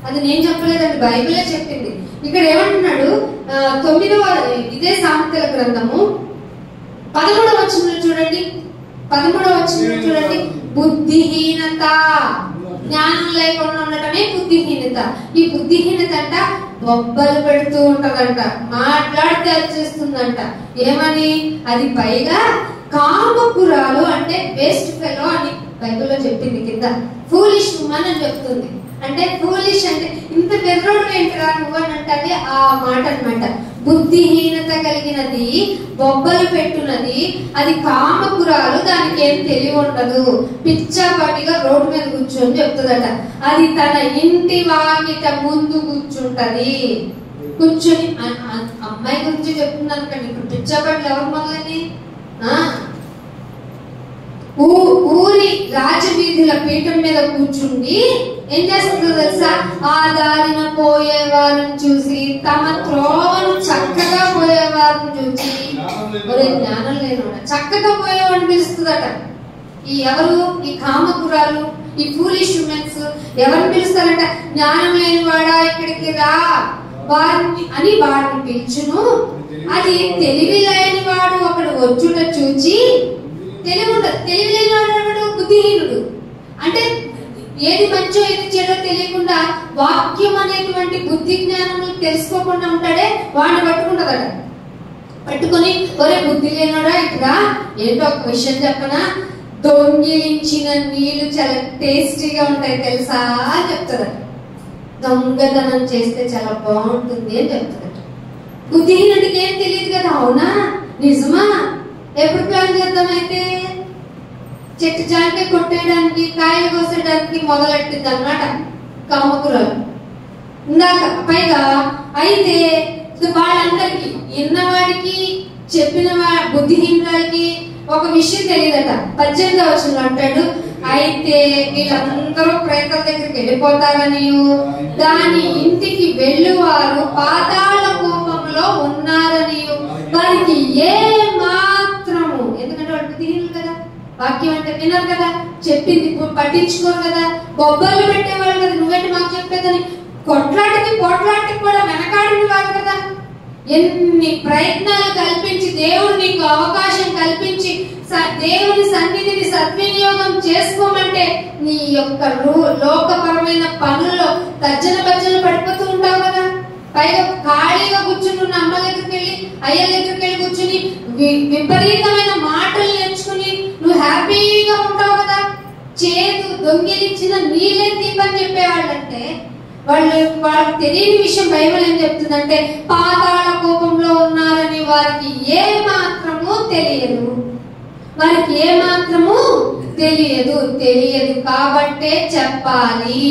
అది నేను చెప్పలేదండి, బైబిలే చెప్పింది. ఇక్కడ ఏమంటున్నాడు 9వ ఇదే సామెతల గ్రంథము 13వ వచనంలో చూడండి. 13వ వచనంలో చూడండి. బుద్ధిహీనత, జ్ఞానం లేకుండా ఉండటమే బుద్ధిహీనత. ఈ బుద్ధిహీనత అంట బొబ్బలు పెడుతూ ఉంటదంట, మాట్లాడితే వచ్చేస్తుందంట. ఏమని? అది పైగా కామపురాలు అంటే వేస్ట్ ఫెలో అని బైబిల్లో చెప్పింది. కింద ఫూలిష్ ఉమెన్ అని చెప్తుంది. అంటే ఫూలిష్ అంటే ఇంత వెర్రోడు ఏంటరా నువ్వు అని అంటే ఆ మాట అన్నమాట. బుద్ధిహీనత కలిగినది, బొబ్బలు పెట్టున్నది, అది కామపురాలు, దానికి ఏం తెలివి ఉండదు, పిచ్చాపాటిగా రోడ్డు మీద కూర్చొని చెప్తుందట. అది తన ఇంటి వాకిట ముందు కూర్చుంటది. కూర్చొని అమ్మాయి గురించి చెప్తుంది అనుకోండి. ఇప్పుడు పిచ్చాపాటిలు ఎవరు మొదలని ఊరి రాజవీధుల పీఠం మీద కూర్చుండి ఏం చేస్తుందో తెలుసా? ఆ దారిన పోయే వారిని చూసి, తమ త్రోవను చక్కగా పోయే వారిని చూసి, ఒరే జ్ఞానం లేనివాడ చక్కగా పోయేవాడిని పిలుస్తుందట. ఈ ఎవరు? ఈ కామపురాలు, ఈ ఫూలిష్ ఉమెన్స్ ఎవరిని పిలుస్తారట? జ్ఞానం లేనివాడా ఇక్కడికి రా వారిని అని వాడిని పిలుచును. అది తెలివి లేని వాడు ఒకడు వచ్చుట చూచి, తెలివి లేనివాడు బుద్ధిహీనుడు అంటే ఏది మంచో ఏది చెడో తెలియకుండా వాక్యం అనేటువంటి బుద్ధి జ్ఞానములు తెలుసుకోకుండా ఉంటాడే వాడిని పట్టుకుంటదట. పట్టుకొని ఒరే బుద్ధి లేనోడా ఇక్కడ ఏంటో ఒక విషయం చెప్పనా, దొంగిలించిన నీళ్లు చాలా టేస్టీగా ఉంటాయి తెలుసా అని చెప్తారట. దొంగతనం చేస్తే చాలా బాగుంటుంది అని చెప్తారట. బుద్ధిహీనుడికి ఏం తెలియదు కదా. అవునా, నిజమా? ఎప్పుడు ప్లాన్ చేద్దాం అయితే? చెట్టు జాకే కొట్టేయడానికి, కాయలు కోసేయడానికి మొదలెట్టింది అన్నమాట కామకురాలు. ఇందాక పైగా అయితే వాళ్ళందరికీ విన్నవాడికి చెప్పిన బుద్ధిహీనులకి ఒక విషయం తెలియదట. 18వ వచనంలో అంటాడు, అయితే వీళ్ళందరూ ప్రేతల దగ్గరికి వెళ్ళిపోతారని, దాని ఇంటికి వెళ్ళువారు పాతాళ కోపంలో ఉన్నారని వారికి ఏ మాత్రము, ఎందుకంటే వాళ్ళు బుద్ధిహీనులు కదా, వాక్యం అంటే వినరు కదా, చెప్పింది పట్టించుకోరు కదా, బొబ్బర్లు పెట్టేవాళ్ళు కదా, నువ్వేంటి మాకు చెప్పేదని కొట్లాటికి పోట్లాటికి కూడా వెనకాడిన వారు కదా. ఎన్ని ప్రయత్నాలు కల్పించి దేవుడు నీకు అవకాశం కల్పించి దేవుని సన్నిధిని సద్వినియోగం చేసుకోమంటే నీ యొక్క లోకపరమైన పనుల్లో తర్జన భర్జన పడిపోతూ ఉంటావు కదా. పైగా ఖాళీగా కూర్చుని ఉన్న అమ్మ దగ్గరికి వెళ్ళి అయ్య దగ్గరికి వెళ్ళి కూర్చుని విపరీతమైన మాటలు నేర్చుకుని నువ్వు హ్యాపీగా ఉంటావు కదా. చేతు దొంగిలించిన నీళ్ళే తీపని చెప్పేవాళ్ళంటే వాళ్ళకి తెలియని విషయం బైబిల్ ఏం చెప్తుందంటే పాతాళ కోపంలో ఉన్నారని వారికి ఏ మాత్రము తెలియదు. వారికి ఏ మాత్రము తెలియదు కాబట్టే చెప్పాలి,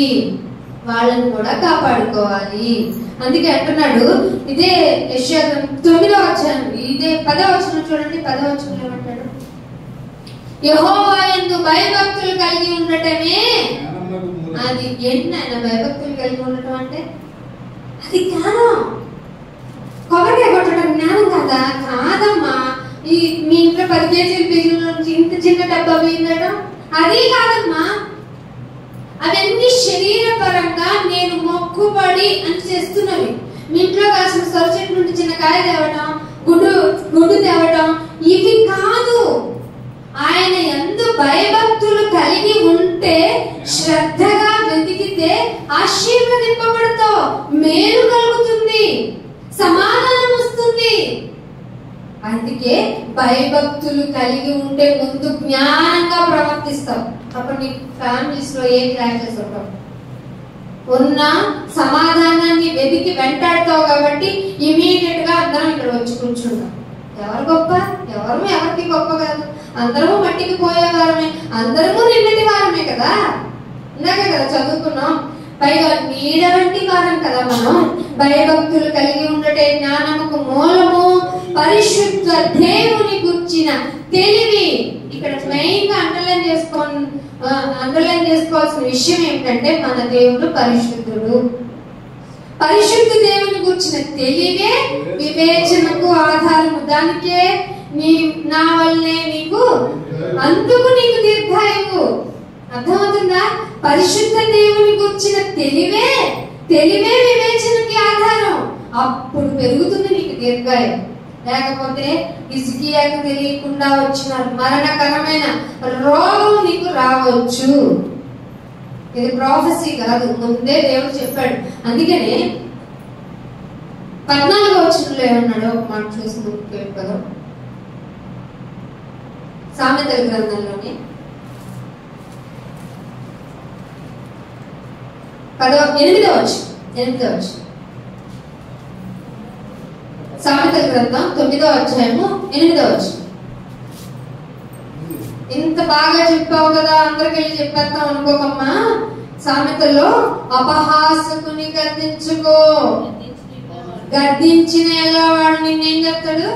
వాళ్ళని కూడా కాపాడుకోవాలి. అందుకే అంటున్నాడు, ఇదే యెషయా 9వ వచనం, ఇదే 10వ వచనం చూడండి. 10వ వచనంలో ఏమంటాడు? యెహోవా యందు భయభక్తులు కలిగి ఉండటమే. అది ఏంటి ఆయన భయభక్తులు కలిగి ఉండటం అంటే? అది జ్ఞానం. కొబ్బరికాయ కొట్టడం జ్ఞానం కదా? కాదమ్మా. ఈ మీ ఇంట్లో 10 కేజీల బియ్యం నుంచి ఇంత చిన్న డబ్బా వేయడం అది కాదమ్మా. అవన్నీ శరీరపరంగా నేను మొక్కుబడి అని చేస్తున్నవి. మీ ఇంట్లో కాసిన సొరచెట్టు నుండి చిన్న కాయ తేవడం, గుడ్డు తేవడం ఇవి కాదు. ఆయన యందు భయభక్తులు కలిగి ఉంటే, శ్రద్ధగా వెతికితే ఆశీర్వదింపబడతావు, మేలు కలుగుతుంది, సమాధానం వస్తుంది. అందుకే భయభక్తులు కలిగి ఉంటే ముందు జ్ఞానంగా ప్రవర్తిస్తావు. అప్పుడు నీ ఫ్యామిలీస్ లో ఏ క్లాషెస్ ఉండవు. ఉన్న సమాధానాన్ని వెతికి వెంటాడుతావు కాబట్టి ఇమీడియట్ గా అందరం ఇక్కడ వచ్చి కూర్చుంటాం. ఎవరు గొప్ప? ఎవరికి గొప్ప కాదు. అందరము మట్టికి పోయేవారమే, అందరము నిన్నటి వారమే కదా. ఇందాకే కదా చదువుకున్నాం. పైగా నీడ వంటి వారం కదా మనం. భయభక్తులు కలిగి ఉండటే జ్ఞానముకు మూలము, పరిశుద్ధ దేవుని గుర్చిన తెలివి. ఇక్కడ మెయిన్ గా అండర్లైన్ చేసుకోవాల్సిన విషయం ఏమిటంటే మన దేవుడు పరిశుద్ధుడు. పరిశుద్ధ దేవుని గురించిన తెలివే వివేచనకు ఆధారము. దానికే నా వల్లే నీకు అందుకు నీకు దీర్ఘాయువు. అర్థమవుతుందా? పరిశుద్ధ దేవుని గురించిన తెలివే వివేచనకి ఆధారం. అప్పుడు పెరుగుతుంది నీకు దీర్ఘాయువు. లేకపోతే హిజ్కియాకు తెలియకుండా వచ్చిన మరణకరమైన రోగం నీకు రావచ్చు. ఇది ప్రాఫెసీ కాదు, ముందే దేవుడు చెప్పాడు. అందుకనే 14వ వచనంలో ఏమన్నాడో ఒక మాట చూసి ముందుకు వెళ్ళిపోదాం. సామెతల గ్రంథంలోని 8వ వచనం. సామెతల గ్రంథం 9వ అధ్యాయము 8వ వచనం. ఇంత బాగా చెప్పావు కదా, అందరికి వెళ్ళి చెప్పేస్తాం అనుకోకమ్మా. సామెతల్లో అపహాసకుని గద్దించుకో, గద్దించిన ఎలా వాడు నిన్నేం చెప్తాడు.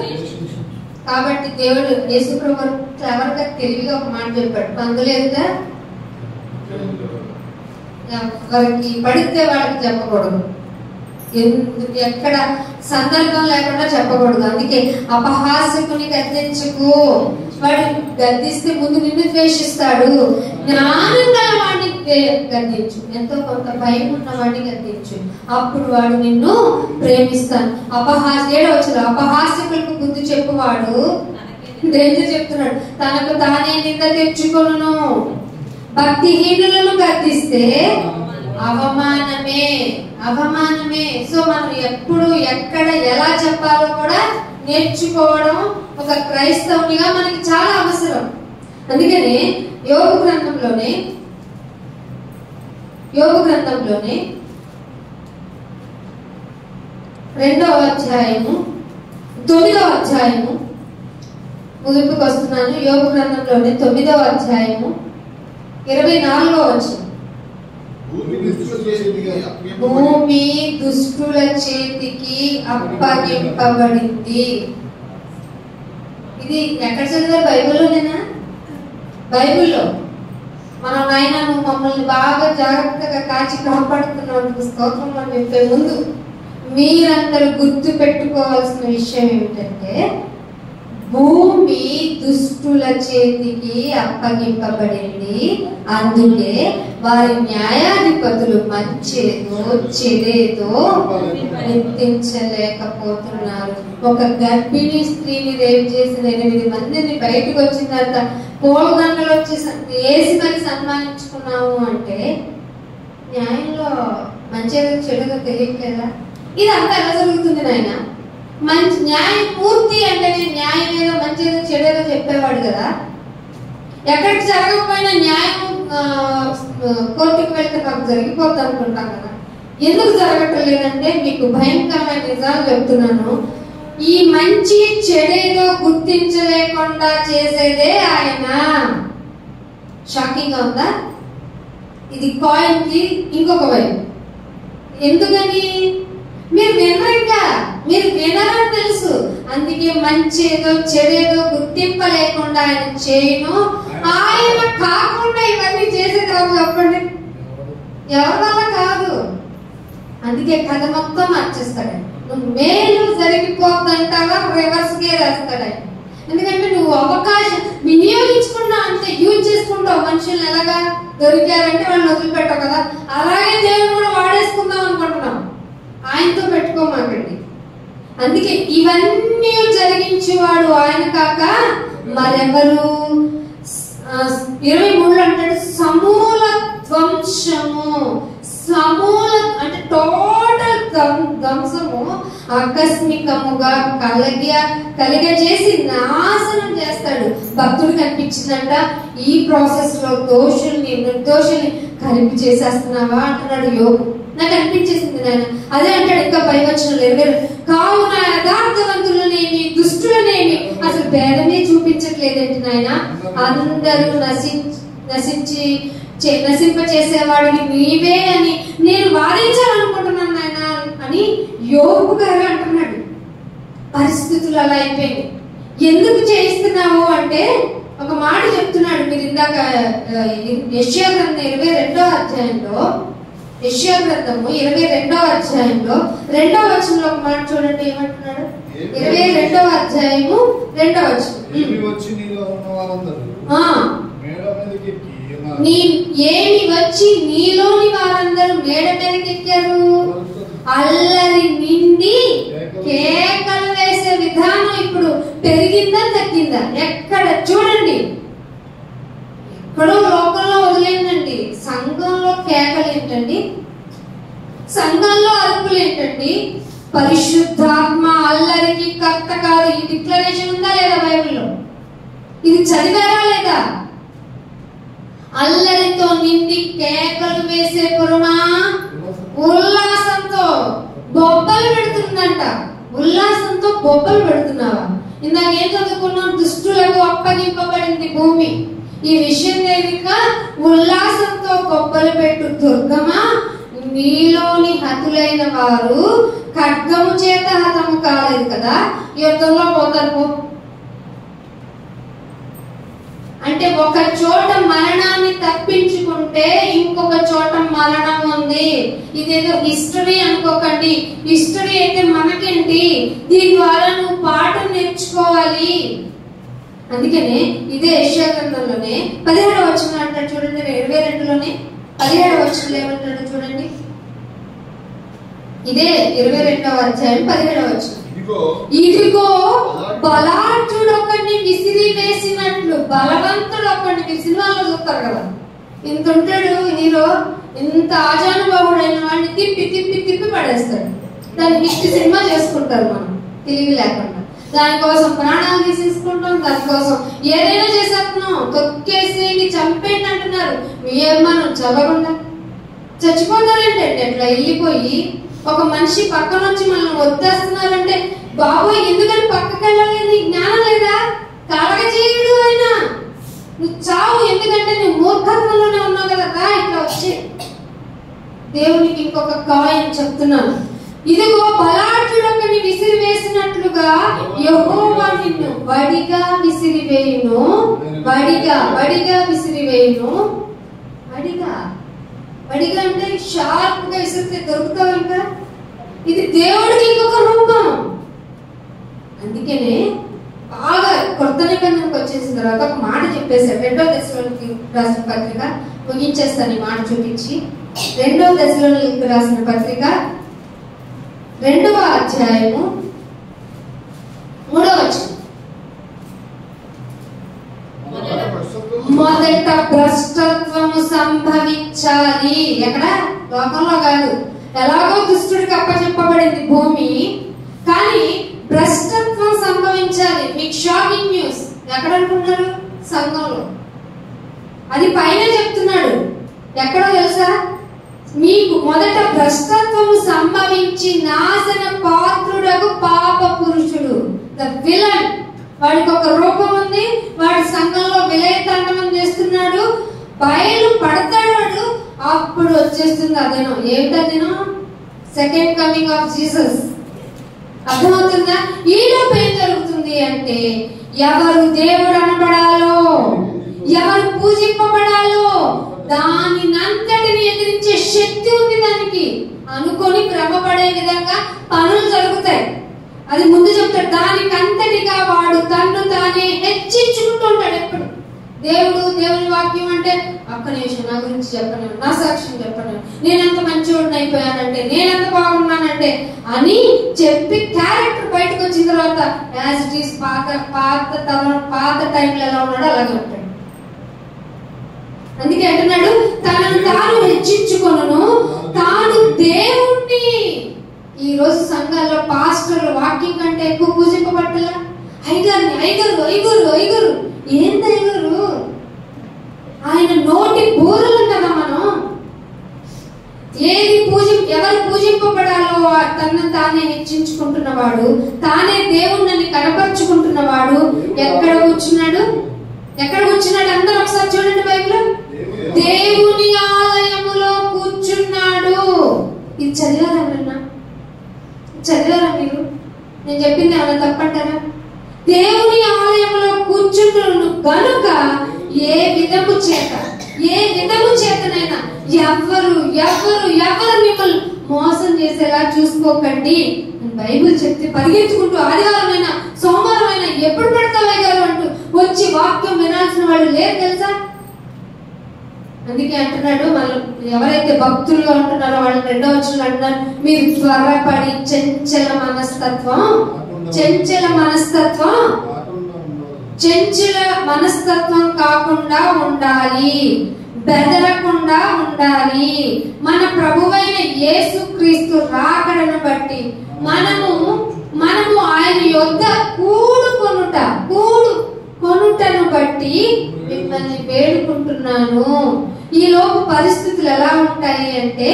కాబట్టి దేవుడు యేసుప్రభు క్లవర్ గా తెలివిగా ఒక మాట చెప్పాడు. అందులేదా వారికి పడితే వాళ్ళకి చెప్పకూడదు, ఎక్కడ సందర్భం లేకుండా చెప్పకూడదు. అందుకే అపహాసకుని గద్దించుకో, వాడు గద్దిస్తే ముందు నిన్ను ద్వేషిస్తాడు. జ్ఞానం గల వాడిని గద్దించు, ఎంతో కొంత భయం ఉన్న వాడిని గద్దించు, అప్పుడు వాడు నిన్ను ప్రేమిస్తాను. 7వ వచనం. అపహాసకులకు బుద్ధి చెప్పువాడు దేవుడు చెప్తున్నాడు, తనకు తానే నింద తెచ్చుకొనును. భక్తిహీనులను గద్దిస్తే అవమానమే. సో మనం ఎప్పుడు ఎక్కడ ఎలా చెప్పాలో కూడా నేర్చుకోవడం ఒక క్రైస్తవునిగా మనకి చాలా అవసరం. అందుకని యోబు గ్రంథంలోనే 2వ అధ్యాయము 9వ అధ్యాయము ముగింపుకు వస్తున్నాను. యోబు గ్రంథంలోనే 9వ అధ్యాయము 24వ వచనం. భూమి దుష్టుల చేతికి అప్పగింపబడింది. ఇది ఎక్కడ చదివారు? బైబిల్లోనేనా? బైబిల్లో. మన నాయన నువ్వు మమ్మల్ని బాగా జాగ్రత్తగా కాచి కాపాడుతున్నందుకు స్తోత్రం అని చెప్పే ముందు మీరందరూ గుర్తు పెట్టుకోవాల్సిన విషయం ఏమిటంటే, భూమి దుష్టుల చేతికి అప్పగింపబడింది, అందుకే వారి న్యాయాధిపతులు మంచేదో చెడేదో గుర్తించలేకపోతున్నారు. ఒక గర్భిణీ స్త్రీని రేపు చేసిన 8 మందిని బయటకు వచ్చిన తర్వాత పోల్గంటలు వచ్చి వేసి మరి సన్మానించుకున్నాము అంటే న్యాయంలో మంచేదో చెడుగా తెలియట్లేదా? ఇదంతా ఎలా జరుగుతుంది నాయన? మంచి న్యాయం పూర్తి అంటేనే న్యాయం ఏదో మంచిదో చెడేదో చెప్పేవాడు కదా. ఎక్కడికి జరగకపోయినా న్యాయం కోర్టుకు వెళ్తే మాకు జరిగిపోద్ది అనుకుంటాం కదా. ఎందుకు జరగటం లేదంటే మీకు భయంకరమైన నిజాలు చెప్తున్నాను. ఈ మంచి చెడేదో గుర్తించలేకుండా చేసేదే ఆయన. షాకింగ్ గా ఉందా? ఇది కాయిన్ కి ఇంకొక వైపు. ఎందుకని? మీరు వినరని తెలుసు. అందుకే మంచేదో చెడేదో గుర్తింపలేకుండా ఆయన చేయను. ఆయన కాకుండా ఇవన్నీ చేసేది ఎవరు చెప్పండి? ఎవరి వల్ల కాదు. అందుకే కథ మొత్తం మార్చేస్తాడు. నువ్వు మేలు జరిగిపోద్దంటావా రివర్స్ గే వేస్తాడు. ఎందుకంటే నువ్వు అవకాశం వినియోగించుకున్నా అంటే యూజ్ చేసుకుంటావు. మనుషులు ఎలాగా దొరికారంటే వాళ్ళని వదిలిపెట్టావు కదా, అలాగే దేవుడు కూడా వాడేసుకుందాం అనుకుంటున్నాం. ఆయనతో పెట్టుకోమాకండి. అందుకే ఇవన్నీ జరిగించేవాడు ఆయన కాక మరెవరు? 23 అంటాడు సమూల ధ్వంసము. సమూల అంటే టోటల్ ధ్వంసము ఆకస్మికముగా కలిగజేసి నాశనం చేస్తాడు. భక్తుడు కనిపించిందంట, ఈ ప్రాసెస్ లో దోషుల్ని నిర్దోషుల్ని కలిపి చేసేస్తున్నావా అంటున్నాడు యోబు. నాకు అనిపించేసింది నాయన. అదే అంటాడు ఇంకా 5వ వచనంలో, కావున యథార్థవంతులనేమి దుష్టులనేమి అసలు భేదమే చూపించట్లేదండి నాయన. అందరూ నశింపచేసేవాడిని నీవే అని నేను వాదించాలనుకుంటున్నాను నాయన అని యోబు గారు అంటున్నాడు. పరిస్థితులు అలా అయిపోయింది. ఎందుకు చేయిస్తున్నావు అంటే ఒక మాట చెప్తున్నాడు. మీరు ఇందాక యెషయా గ్రంథం 22వ అధ్యాయంలో, యెషయా గ్రంథము 22వ అధ్యాయంలో 2వ వచనంలో ఒక మాట చూడండి, ఏమంటున్నాడు? 22వ అధ్యాయము 2వ వచనం. ఏమి వచ్చి నీలోని వారందరూ మేడ మీదకి ఎక్కారు, అల్లరి నిండి కేకలు వేసే విధానం ఇప్పుడు పెరిగిందా తగ్గిందా? ఎక్కడ చూడండి, ఎక్కడో లోకంలో వదిలేందండి. సంఘంలో కేకలు ఏంటండి? సంఘంలో అరుపులు ఏంటండి? పరిశుద్ధాత్మ అల్లరికి కర్త కాదు. ఈ డిక్లరేషన్ ఉందా లేదా బైబిల్లో? ఇది చదివారా లేదా? అల్లరితో నిండి కేకలు వేసే పురమా, ఉల్లాసంతో బొబ్బలు పెడుతుందంట. ఉల్లాసంతో బొబ్బలు పెడుతున్నావా? ఇందాక ఏం చదువుకున్నాం? దుష్టులకు అప్పగింపబడింది భూమి. ఈ విషయం తెలియక ఉల్లాసంతో బొబ్బలు పెట్టు దుర్గమా, నీలోని హతులైన వారు ఖడ్గము చేత హతము కాలేదు కదా, యుద్ధంలో పోతారు. అంటే ఒక చోట మరణాన్ని తప్పించుకుంటే ఇంకొక చోట మరణం ఉంది. ఇదేదో హిస్టరీ అనుకోకండి. హిస్టరీ అయితే మనకేంటి, దీని ద్వారా నువ్వు పాఠం నేర్చుకోవాలి. అందుకనే ఇదే యెషయా గ్రంథంలోనే 17వ వచనం అంటాడు చూడండి, 22లోనే 17వ వచనంలో ఏమంటాడు చూడండి. ఇదే 22వ అధ్యాయం 17వ వచనం. ఇదిగో బలాఢ్యుడు ఒకడిని విసిరి వేసినట్లు బలవంతుడు ఒకడిని. మీరు సినిమాలో చూస్తారు కదా, ఇంత ఉంటాడు హీరో, ఇంత ఆజానుభావుడైన వాడిని తిప్పి తిప్పి తిప్పి పడేస్తాడు. దాన్ని హిట్ సినిమా చేసుకుంటారు మనం తెలివి లేకుండా. దానికోసం ప్రాణాలు తీసేసుకుంటాం, దానికోసం ఏదైనా చేసేస్తున్నాం. తొక్కేసి చంపేయండి అంటున్నారు, మనం చదవకుండా చచ్చిపోతారేంటండి? అట్లా వెళ్ళిపోయి ఒక మనిషి పక్క నుంచి మనం వద్దేస్తున్నారంటే, బాబోయ్ ఎందుకని పక్కకి వెళ్ళాలని జ్ఞానం లేదా? కలగజేయుడు అయినా నువ్వు చావు, ఎందుకంటే నువ్వు మూర్ఖత్వంలోనే ఉన్నావు కదా. ఇట్లా వచ్చి దేవునికి ఇంకొక కాయం చెప్తున్నాను. ఇదిగో బలాఢ్యుడొకని విసిరి వేసినట్లుగా యెహోవా నిన్ను వడిగా విసిరివేయును, వడిగా విసిరివేయును. వడిగా అంటే షార్ప్ గా విసిరితే దొరుకుతావు. ఇంకా ఇది దేవుడికి ఇంకొక రూపం. అందుకనే బాగా కొత్త నిబంధనకు వచ్చేసిన తర్వాత ఒక మాట చెప్పేశాడు. 2వ దశలోనికి రాసిన పత్రిక ముగించేస్తాను ఈ మాట చూపించి. 2వ దశలోనికి రాసిన పత్రిక 2వ అధ్యాయము 3వ వచనం. మొదట భ్రష్టత్వము సంభవించాలి. ఎక్కడ? లోకంలో కాదు. ఎలాగో దుష్టుడికి అప్పచెప్పబడింది భూమి, కానీ భ్రష్టత్వం సంభవించాలి. మీకు షాకింగ్ న్యూస్ ఎక్కడ అనుకుంటున్నారు? సంఘంలో. అది పైన చెప్తున్నాడు. ఎక్కడో తెలుసా? మీకు మొదట భ్రష్టత్వము సంభవించి నాశన పాత్రుడకు పాప పురుషుడు, ద విలన్. వాడికి ఒక రూపం ఉంది, వాడి సంఘంలో విలయతాండవం చేస్తున్నాడు, బయలు పడతాడు వాడు. అప్పుడు వచ్చేస్తుంది అదేనో. ఏమిటదేనో? Second coming of Jesus. అర్థమవుతుందా? ఈలోపు ఏం జరుగుతుంది అంటే, ఎవరు దేవుడు అనబడాలో, ఎవరు పూజింపబడాలో దానినంతటిని ఎదిరించే శక్తి ఉంది దానికి అనుకొని భ్రమపడే విధంగా పనులు జరుగుతాయి. అది ముందు చెప్తాడు. దానికంతటిగా వాడు తన్ను తానే హెచ్చించుకుంటూ ఉంటాడు ఎప్పుడు. దేవుని వాక్యం అంటే ఒక్క నిమిషం నా గురించి చెప్పను, నా సాక్ష్యం చెప్పను, నేనెంత మంచివాడిని అయిపోయానంటే, నేనెంత బాగున్నానంటే అని చెప్పి క్యారెక్టర్ బయటకు వచ్చిన తర్వాత యాజ్ ఇట్ ఈస్ పాత టైంలో ఎలా ఉన్నాడో అలాగే ఉంటాడు. అందుకే అంటున్నాడు, తనను తాను హెచ్చించుకొనును, తాను దేవుణ్ణి. ఈ రోజు సంఘాల్లో పాస్టర్లు వాక్యం కంటే ఎక్కువ పూజింపబట్టలా? ఐగురు ఏంది ఐగురు? ఆయన నోటి బూరలు కదా. మనం ఏది ఎవరు పూజింపబడాలో తనను తానే హెచ్చించుకుంటున్నవాడు, తానే దేవుణ్ణి కనపరుచుకుంటున్నవాడు ఎక్కడ కూర్చున్నాడు? అందరూ ఒకసారి చూడండి బైబిల్. దేవుని ఆలయములో కూర్చున్నాడు. ఇది చదివారా ఎవరన్నా? చదివారా మీరు? నేను చెప్పింది ఏమైనా తప్పంటారా? దేవుని ఆలయంలో కూర్చుంటున్నాను గనుక విధము చేతనైనా ఎవరు మిమ్మల్ని మోసం చేసేలా చూసుకోకండి. బైబిల్ చెప్తే పరిగెత్తుకుంటూ ఆదివారమైనా సోమవారమైనా ఎప్పుడు పెడతావే గారు అంటూ వచ్చి వాక్యం వినాల్సిన వాళ్ళు లేరు తెలుసా. అందుకే అంటున్నాడు, మనం ఎవరైతే భక్తులుగా ఉంటున్నారో వాళ్ళు 2వ వచనంలో అంటున్నారు, మీరు త్వరపడి చంచల మనస్తత్వం కాకుండా ఉండాలి, బెదరకుండా ఉండాలి. మన ప్రభువైన యేసుక్రీస్తు రాకడను బట్టి మనము ఆయన యొద్ద కూడుకొనుటను బట్టి మిమ్మల్ని వేడుకుంటున్నాను. ఈ లోపు పరిస్థితులు ఎలా ఉంటాయి అంటే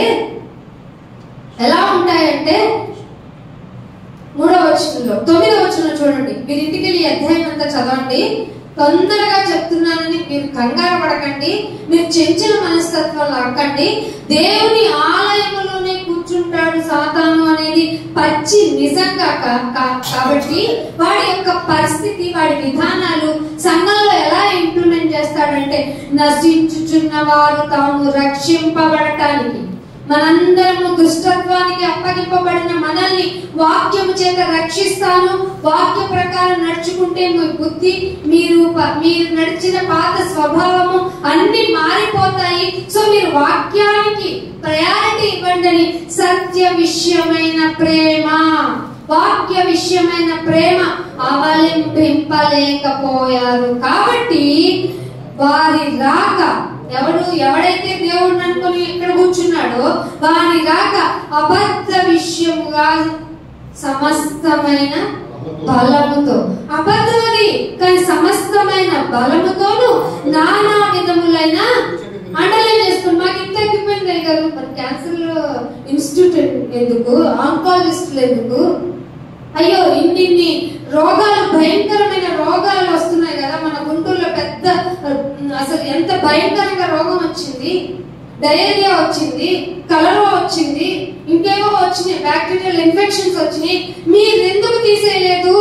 3వ వచనంలో 9వ వచనంలో చూడండి. మీరు ఇంటికి వెళ్ళి అధ్యాయం అంతా చదవండి. తొందరగా చెప్తున్నానని మీరు కంగారు పడకండి, మీరు చంచల మనస్తత్వం లాక్కండి. దేవుని ఆలయంలోనే కూర్చుంటాడు సాతాను అనేది పచ్చి నిజంగా కాబట్టి వాడి యొక్క పరిస్థితి, వాడి విధానాలు సంఘంలో ఎలా ఇంప్లిమెంట్ చేస్తాడంటే, నశించుచున్న వారు తాము రక్షింపబడటానికి, మనందరము దుష్టత్వానికి అప్పగింపబడిన మనల్ని వాక్యము చేత రక్షిస్తాను, వాక్య ప్రకారం నడుచుకుంటే మీ బుద్ధి, మీరు నడిచిన పాత స్వభావము అన్ని మారిపోతాయి. సో మీరు వాక్యానికి ప్రయారిటీ ఇవ్వండి. సత్య విషయమైన ప్రేమ, వాక్య విషయమైన ప్రేమ అవలంబింపలేకపోయారు. కాబట్టి వారి రాక, ఎవడైతే దేవుడిని అనుకుని ఇక్కడ కూర్చున్నాడో వారి రాక అబద్ధ విషయముగా సమస్తమైన బలముతో, అబద్ధమది కానీ సమస్తమైన బలముతోను నానా విధములైన అండర్లైన్ చేసుకుని, మాకు ఇంత తగ్గిపోయింది కదా, మరి క్యాన్సర్ ఇన్స్టిట్యూట్ ఎందుకు, ఆంకాలజిస్టులు ఎందుకు, అయ్యో ఇన్ని రోగాలు, భయంకరమైన రోగాలు వస్తున్నాయి కదా. మన గుంటూరులో పెద్ద, అసలు ఎంత భయంకరంగా రోగం వచ్చింది, డయేరియా వచ్చింది, కలరా వచ్చింది, ఇంకేమో వచ్చినాయి, బ్యాక్టీరియల్ ఇన్ఫెక్షన్స్ వచ్చినాయి. మీరు ఎందుకు తీసేయలేదు?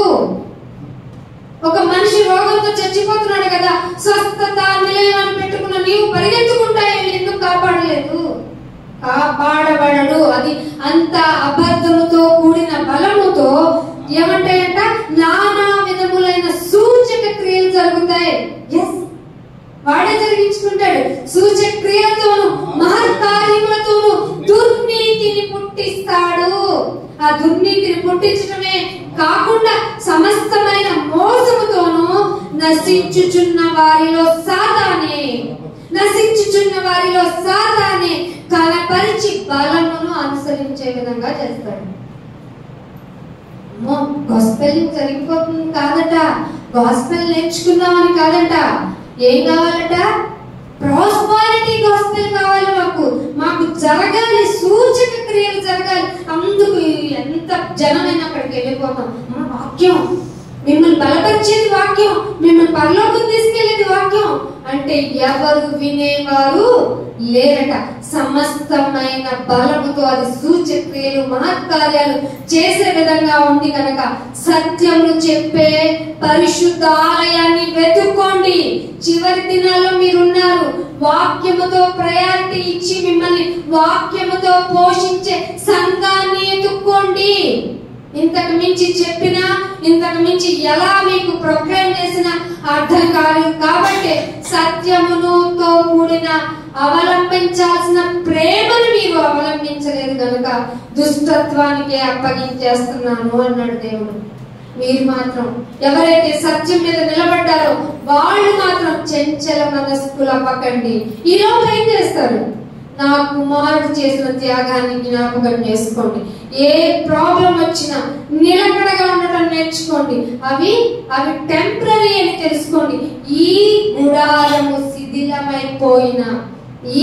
ఒక మనిషి రోగంతో చచ్చిపోతున్నాడు కదా, స్వస్థత నిలయం పెట్టుకున్న నీవు పరిగెత్తుకుంటా ఎందుకు కాపాడలేదు? కాపాడబడడు. అది అంత అబద్ధముతో కూడిన బలముతో ఏమంటాయంట, నానా విధములైన సూచక క్రియలు జరుగుతాయి. వాడే జరిగించుకుంటాడు. సూచక క్రియలతోను మహత్కార్యములతోను దుర్నీతిని పుట్టిస్తాడు. ఆ దుర్నీతిని పుట్టించడమే కాకుండా సమస్తమైన మోసముతోను నశించుచున్న వారిలో సాతానే కనపరిచి బలమును అనుసరించే విధంగా చేస్తాడు. గాస్పెలింగ్ జరిగిపోతుంది కాదట, గాస్పెల్ నేర్చుకుందామని కాదట. ఏం కావాలట? ప్రాస్పారిటీ గాస్పెల్ కావాలి. మాకు జరగాలి, సూచక క్రియలు జరగాలి. అందుకు ఎంత జనమైనా అక్కడికి వెళ్ళిపోతాం. వాక్యం మిమ్మల్ని బలపరిచేది, వాక్యం మిమ్మల్ని పరలోకం తీసుకెళ్లేది వాక్యం అంటే ఎవరు వినేవారు లేరట. సమస్తమైన బలముతో అది సూచక క్రియలు, మహత్కార్యాలు చేసే విధంగా ఉంది కనుక సత్యము చెప్పే పరిశుద్ధ ఆలయాన్ని వెతుక్కోండి. చివరి దినాల్లో మీరున్నారు. వాక్యముతో ప్రయారిటీ ఇచ్చి మిమ్మల్ని వాక్యముతో పోషించే సంఘాన్ని ఎత్తుక్కోండి. ఇంతకు మించి చెప్పినా, ఇంతకు మించి ఎలా మీకు ప్రొక్లైమ్ చేసినా అర్థం కాదు. కాబట్టి సత్యముతో కూడిన అవలంబించాల్సిన ప్రేమను మీరు అవలంబించలేదు కనుక దుష్టత్వానికి అప్పగించేస్తున్నాను అన్నాడు దేవుడు. మీరు మాత్రం ఎవరైతే సత్యం మీద నిలబడ్డారో వాళ్ళు మాత్రం చంచల మనస్కులు అవ్వకండి. ఈరోజు ఏం చేస్తారు? నా కుమారుడు చేసిన త్యాగాన్ని జ్ఞాపకం చేసుకోండి. ఏ ప్రాబ్లం వచ్చినా నిలకడగా ఉండటం నేర్చుకోండి. అవి టెంపరీ అని తెలుసుకోండి. ఈ గుడారము శిథిలమైపోయిన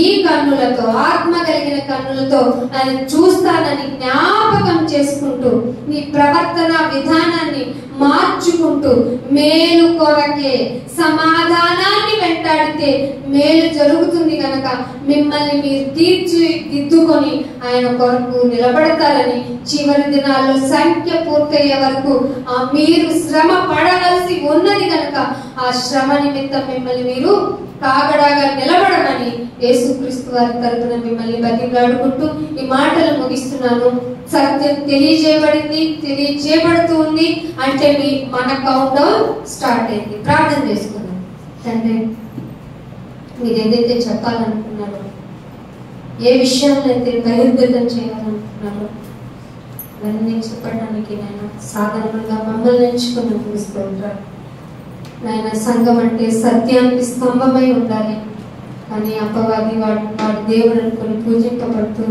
ఈ కన్నులతో, ఆత్మ కలిగిన కన్నులతో ఆయన చూస్తానని జ్ఞాపకం చేసుకుంటూ నీ ప్రవర్తన విధానాన్ని మార్చుకుంటూ మేలు కొరకే, సమాధానాన్ని వెంటాడితే మేలు జరుగుతుంది కనుక మిమ్మల్ని మీరు తీర్చిదిద్దుకొని ఆయన కొరకు నిలబడతారని, చివరి దినాల్లో సంఖ్య పూర్తయ్యే వరకు మీరు శ్రమ పడవలసి ఉన్నది కనుక ఆ శ్రమ నిమిత్తం మిమ్మల్ని మీరు కాగడాగా నిలబడమని యేసుక్రీస్తు వారి తరపున మిమ్మల్ని బతిమలాడుకుంటూ ఈ మాటలు ముగిస్తున్నాను. సత్యం తెలియజేయబడుతూ ఉంది అంటే మన కౌంట్ డౌన్ స్టార్ట్ అయింది. ప్రార్థన చేసుకున్నాం. తండ్రి, మీరు ఏదైతే చెప్పాలనుకున్నారో, ఏ విషయాన్ని అయితే బహిర్గతం చేయాలనుకున్నారో అవన్నీ చెప్పడానికి నాయన సాధారణంగా మమ్మల్ని ఎంచుకున్నప్పుడు స్తోత్రాలు. నాయన సంఘం అంటే సత్యానికి స్తంభమై ఉండాలి. కానీ అపవాది వాడి దేవుడు అనుకుని పూజింపబడుతూ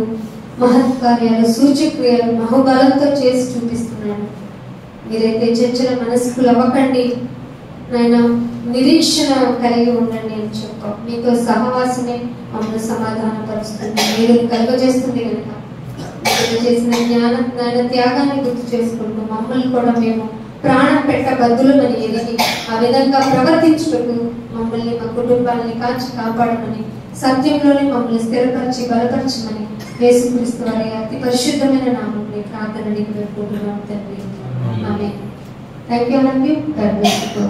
మహత్కార్యాలు సూచక్రియలు మహోబలంతో చేసి చూపిస్తున్నాడు. మీరైతే చర్చల మనస్కులు అవ్వకండి నాయన, నిరీక్షణ కలిగి ఉండండి అని చెప్పాం. మీతో సహవాసమే మమ్మల్ని సమాధానపరుస్తుంది, మీరు కలుగజేస్తుంది కనుక మీరు చేసిన నాయన త్యాగాన్ని గుర్తు చేసుకుంటూ మమ్మల్ని కూడా మేము ప్రాణం పెట్టబద్దులమని ఎదిగి ఆ విధంగా ప్రవర్తించుటకు మమ్మల్ని మా కుటుంబాన్ని కాచి కాపాడమని సత్యంలోనే మమ్మల్ని స్థిరపరిచి బలపరచమని యేసుక్రీస్తు వారి అతి పరిశుద్ధమైన నామములో ప్రార్థన వేడుకుంటున్నాం తండ్రి. ఆమేన్. థాంక్యూ.